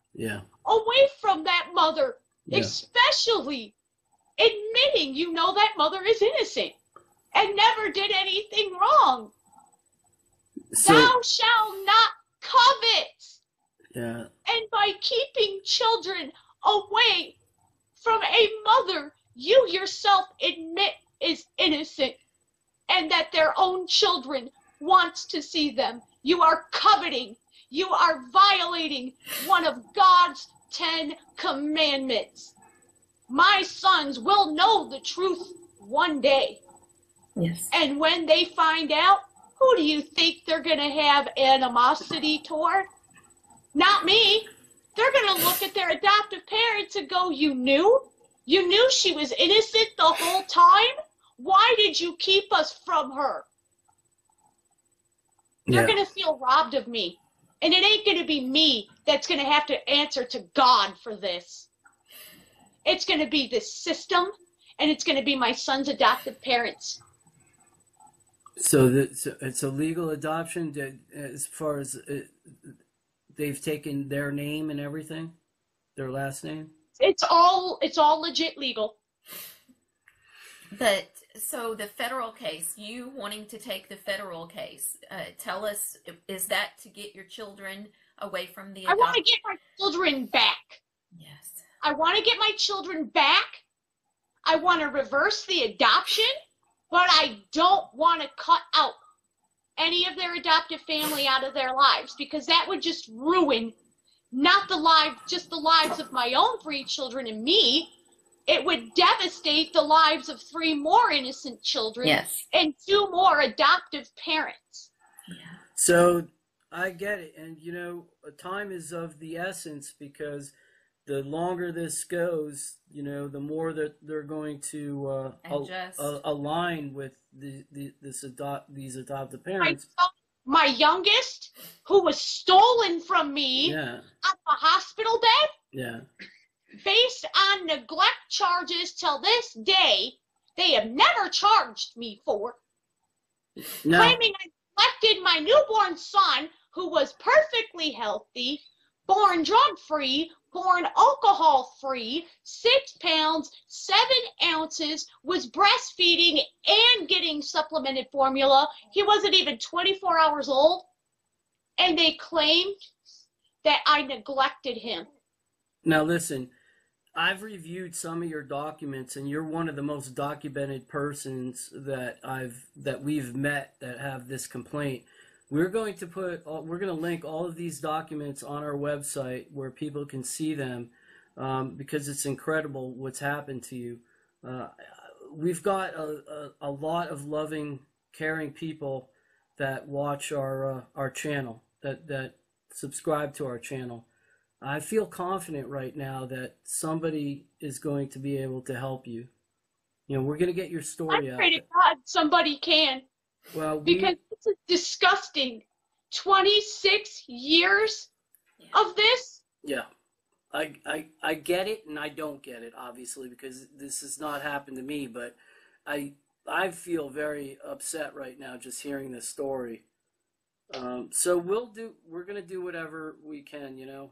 away from that mother, especially admitting you know that mother is innocent and never did anything wrong? So, thou shalt not covet. And by keeping children away from a mother you yourself admit is innocent and that their own children wants to see them. You are coveting. You are violating one of God's 10 commandments. My sons will know the truth one day. Yes. And when they find out, who do you think they're going to have animosity toward? Not me. They're going to look at their adoptive parents and go, you knew? You knew she was innocent the whole time? Why did you keep us from her? They're going to feel robbed of me. And it ain't going to be me that's going to have to answer to God for this. It's going to be this system, and it's going to be my son's adoptive parents. So it's a legal adoption as far as they've taken their name and everything, their last name? It's all legit legal. But so the federal case, you wanting to take the federal case, tell us, is that to get your children away from the adoption? I want to get my children back. Yes. I want to get my children back. I want to reverse the adoption, but I don't want to cut out any of their adoptive family out of their lives, because that would just ruin not just the lives of my own 3 children and me. It would devastate the lives of 3 more innocent children. Yes. And 2 more adoptive parents. Yeah. So I get it. And, you know, time is of the essence, because the longer this goes, you know, the more that they're going to align with these adoptive parents. My youngest, who was stolen from me Yeah. on the hospital bed, Yeah. based on neglect charges till this day, they have never charged me for, No. claiming I neglected my newborn son, who was perfectly healthy, born drug-free, born alcohol-free, 6 pounds, 7 ounces, was breastfeeding and getting supplemented formula. He wasn't even 24 hours old, and they claimed that I neglected him. Now listen, I've reviewed some of your documents, and you're one of the most documented persons that we've met that have this complaint. We're going to link all of these documents on our website where people can see them, because it's incredible what's happened to you. We've got a lot of loving, caring people that watch our channel, that subscribe to our channel. I feel confident right now that somebody is going to be able to help you. You know, we're going to get your story I out. pray to God somebody can. Well, Because this is disgusting. 26 years of this? Yeah. I get it, and I don't get it, obviously, because this has not happened to me, but I feel very upset right now just hearing this story. So we're going to do whatever we can, you know.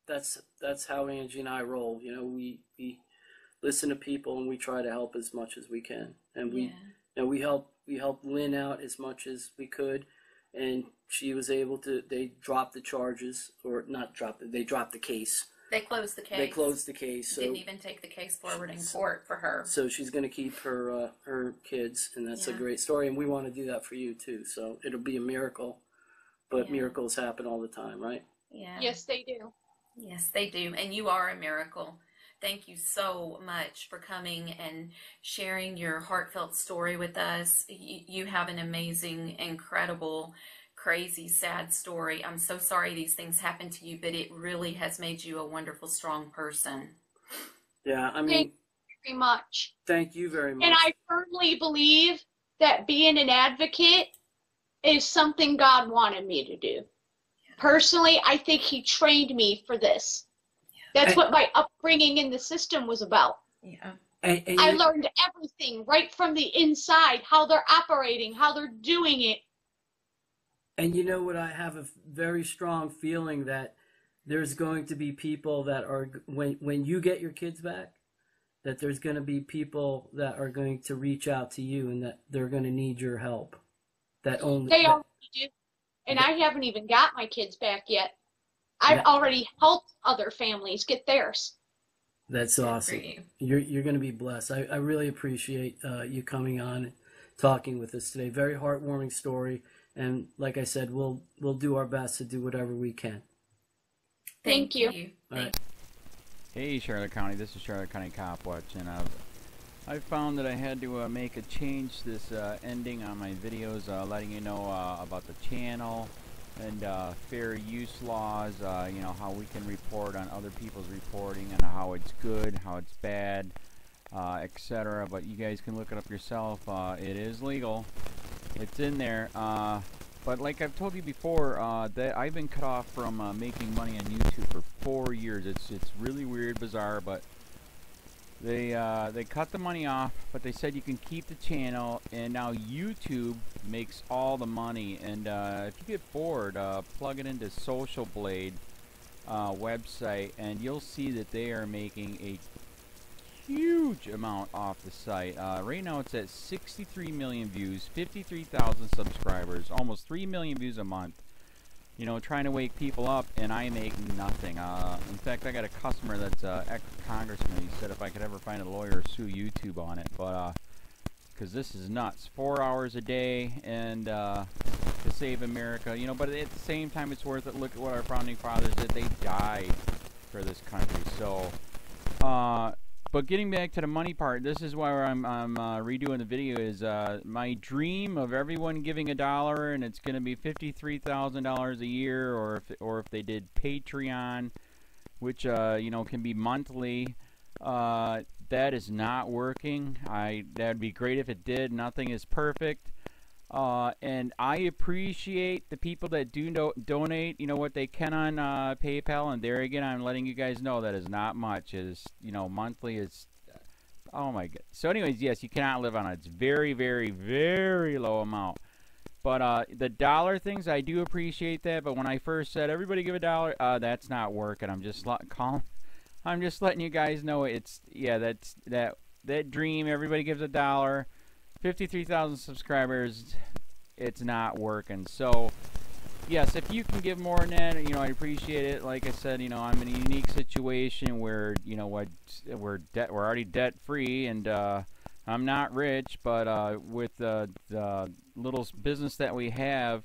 That's how Angie and I roll. You know, we listen to people, and we try to help as much as we can. And we helped Lynn out as much as we could, and she was able to. They dropped the charges, or not dropped it. They dropped the case. They closed the case. They closed the case. So didn't even take the case forward in court for her. So she's going to keep her kids, and that's a great story. And we want to do that for you too. So it'll be a miracle, but miracles happen all the time, right? Yeah. Yes, they do. Yes, they do. And you are a miracle. Thank you so much for coming and sharing your heartfelt story with us. You have an amazing, incredible, crazy, sad story. I'm so sorry these things happened to you, but it really has made you a wonderful, strong person. Yeah, I mean, Thank you very much. Thank you very much. And I firmly believe that being an advocate is something God wanted me to do. Personally, I think He trained me for this. That's what my upbringing in the system was about. Yeah. And I learned everything right from the inside, how they're operating, how they're doing it. And you know what? I have a very strong feeling that there's going to be people that are, when you get your kids back, that there's going to be people that are going to reach out to you, and that they're going to need your help. They already do. And I haven't even got my kids back yet. I've already helped other families get theirs. That's awesome. You're going to be blessed. I really appreciate you coming on talking with us today. Very heartwarming story, and like I said, we'll do our best to do whatever we can. Thank you. All right. Hey Charlotte County, this is Charlotte County Cop Watch, and I found that I had to make a change this ending on my videos, letting you know about the channel and fair use laws, you know, how we can report on other people's reporting and how it's good, how it's bad, etc. But you guys can look it up yourself. It is legal. It's in there. But like I've told you before, that I've been cut off from making money on YouTube for 4 years. It's really weird, bizarre, but they cut the money off, but they said you can keep the channel, and now YouTube makes all the money. And if you get bored, plug it into Social Blade website, and you'll see that they are making a huge amount off the site. Right now it's at 63 million views, 53,000 subscribers, almost 3 million views a month. You know, trying to wake people up, and I make nothing. In fact, I got a customer that's ex-congressman. He said if I could ever find a lawyer, sue YouTube on it. But because this is nuts, 4 hours a day, and to save America, you know. But at the same time, it's worth it. Look at what our founding fathers did. They died for this country. So, but getting back to the money part, this is why I'm redoing the video. Is my dream of everyone giving $1, and it's going to be $53,000 a year, or if they did Patreon, which you know, can be monthly. That is not working. That'd be great if it did. Nothing is perfect. And I appreciate the people that do donate, you know, what they can on PayPal. And there again, I'm letting you guys know that is not much. It is, you know, monthly is, oh my god. So anyways, yes, you cannot live on it. It's very, very, very low amount. But the dollar things, I do appreciate that. But when I first said everybody give $1, that's not working. I'm just letting you guys know it's, yeah, that's that dream. Everybody gives $1. 53,000 subscribers, it's not working. So yes, if you can give more than that, you know, I appreciate it. Like I said, you know, I'm in a unique situation where, you know, what we're already debt free, and I'm not rich, but with the little business that we have,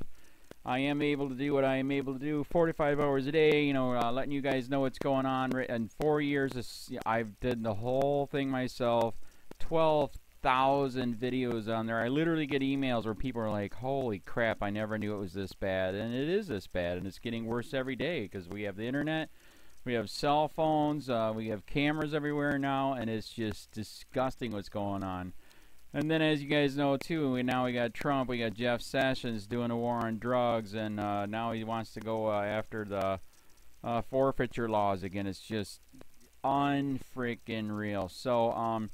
I am able to do what I am able to do 45 hours a day, you know, letting you guys know what's going on. In 4 years, I've did the whole thing myself. 12,000 videos on there. I literally get emails where people are like, holy crap, I never knew it was this bad. And it is this bad, and it's getting worse every day because we have the internet, we have cell phones, we have cameras everywhere now, and it's just disgusting what's going on. And then, as you guys know too, we got Trump, we got Jeff Sessions doing a war on drugs, and now he wants to go after the forfeiture laws again. It's just unfreaking real. So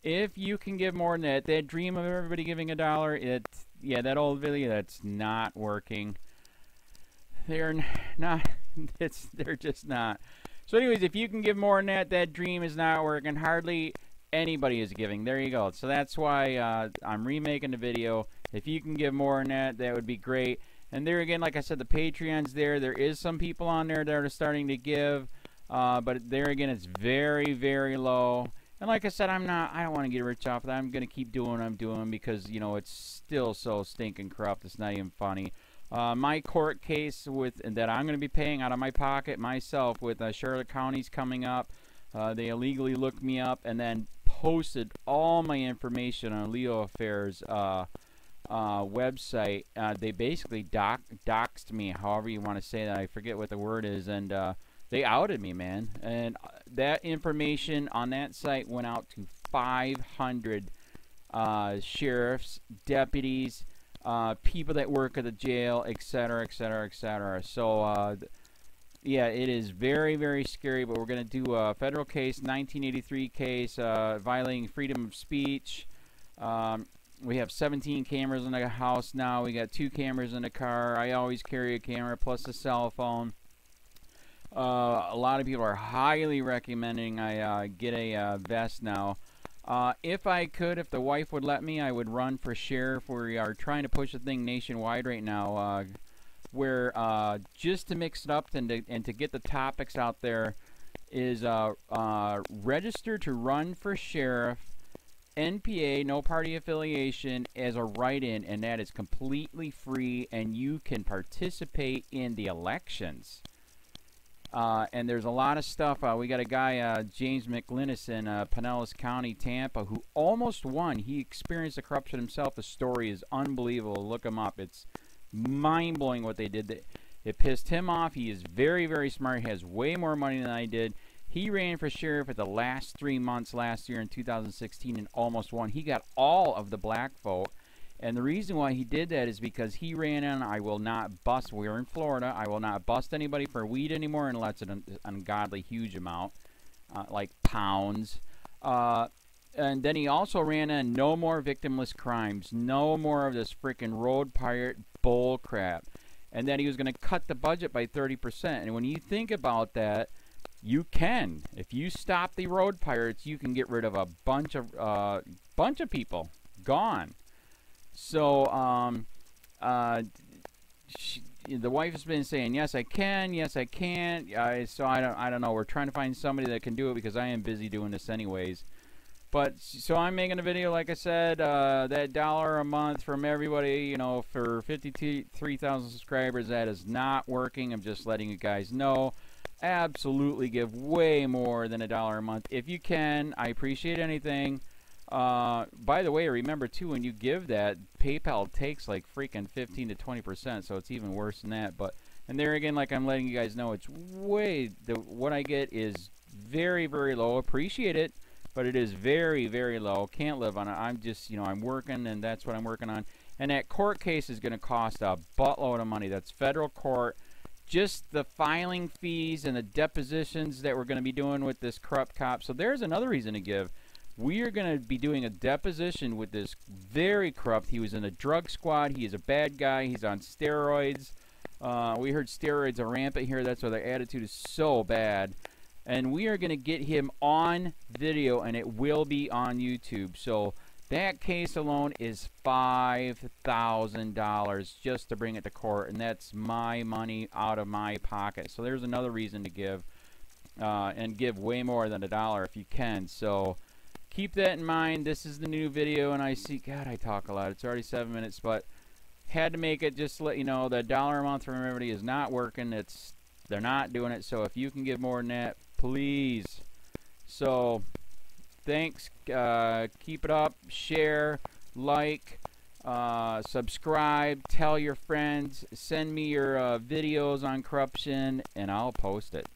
if you can give more than that dream of everybody giving $1, yeah, that old video, that's not working. They're not, they're just not. So anyways, if you can give more than that dream is not working. Hardly anybody is giving. There you go. So that's why I'm remaking the video. If you can give more than that, that would be great. And there again, like I said, the Patreon's there. There is some people on there that are starting to give, but there again, it's very, very low. And like I said, I don't want to get rich off of that. I'm going to keep doing what I'm doing because, you know, it's still so stinking corrupt. It's not even funny. My court case that I'm going to be paying out of my pocket myself with Charlotte County's coming up. They illegally looked me up and then posted all my information on LEOAFFAIRS website. They basically doxed me, however you want to say that. I forget what the word is, and they outed me, man. And that information on that site went out to 500 sheriffs, deputies, people that work at the jail, etc., etc., etc. So, yeah, it is very, very scary, but we're going to do a federal case, 1983 case, violating freedom of speech. We have 17 cameras in the house now. We got 2 cameras in the car. I always carry a camera plus a cell phone. A lot of people are highly recommending I get a vest now. If I could, if the wife would let me, I would run for sheriff. We are trying to push the thing nationwide right now, where just to mix it up and to get the topics out there is register to run for sheriff NPA, no party affiliation, as a write-in, and that is completely free, and you can participate in the elections. And there's a lot of stuff. We got a guy, James McLinnis in Pinellas County, Tampa, who almost won. He experienced the corruption himself. The story is unbelievable. Look him up. It's mind-blowing what they did. It pissed him off. He is very, very smart. He has way more money than I did. He ran for sheriff at the last 3 months last year in 2016 and almost won. He got all of the black vote. And the reason why he did that is because he ran in, I will not bust, we're in Florida, I will not bust anybody for weed anymore unless it's an ungodly huge amount, like pounds. And then he also ran in, no more victimless crimes, no more of this freaking road pirate bull crap. And then he was going to cut the budget by 30%. And when you think about that, you can. If you stop the road pirates, you can get rid of a bunch of people. Gone. So, the wife has been saying, yes, I can, yes, I can't. So I don't know. We're trying to find somebody that can do it because I am busy doing this anyways. But, so I'm making a video, like I said, that $1 a month from everybody, you know, for 53,000 subscribers, that is not working. I'm just letting you guys know. Absolutely give way more than $1 a month. If you can, I appreciate anything. By the way, remember too, when you give that, PayPal takes like freaking 15 to 20%, so it's even worse than that. But, and there again, like I'm letting you guys know, it's way, what I get is very, very low. Appreciate it, but it is very, very low. Can't live on it. I'm just, you know, I'm working, and that's what I'm working on. And that court case is going to cost a buttload of money. That's federal court. Just the filing fees and the depositions that we're going to be doing with this corrupt cop. So there's another reason to give. We are going to be doing a deposition with this very corrupt. He was in a drug squad. He is a bad guy. He's on steroids. We heard steroids are rampant here. That's why their attitude is so bad. And we are going to get him on video, and it will be on YouTube. So that case alone is $5,000 just to bring it to court, and that's my money out of my pocket. So there's another reason to give, and give way more than $1 if you can. So keep that in mind. This is the new video, and I see, God, I talk a lot. It's already 7 minutes, but had to make it just to let you know that $1 a month from everybody is not working. They're not doing it. So if you can give more than that, please. So thanks. Keep it up. Share, like, subscribe, tell your friends, send me your videos on corruption, and I'll post it.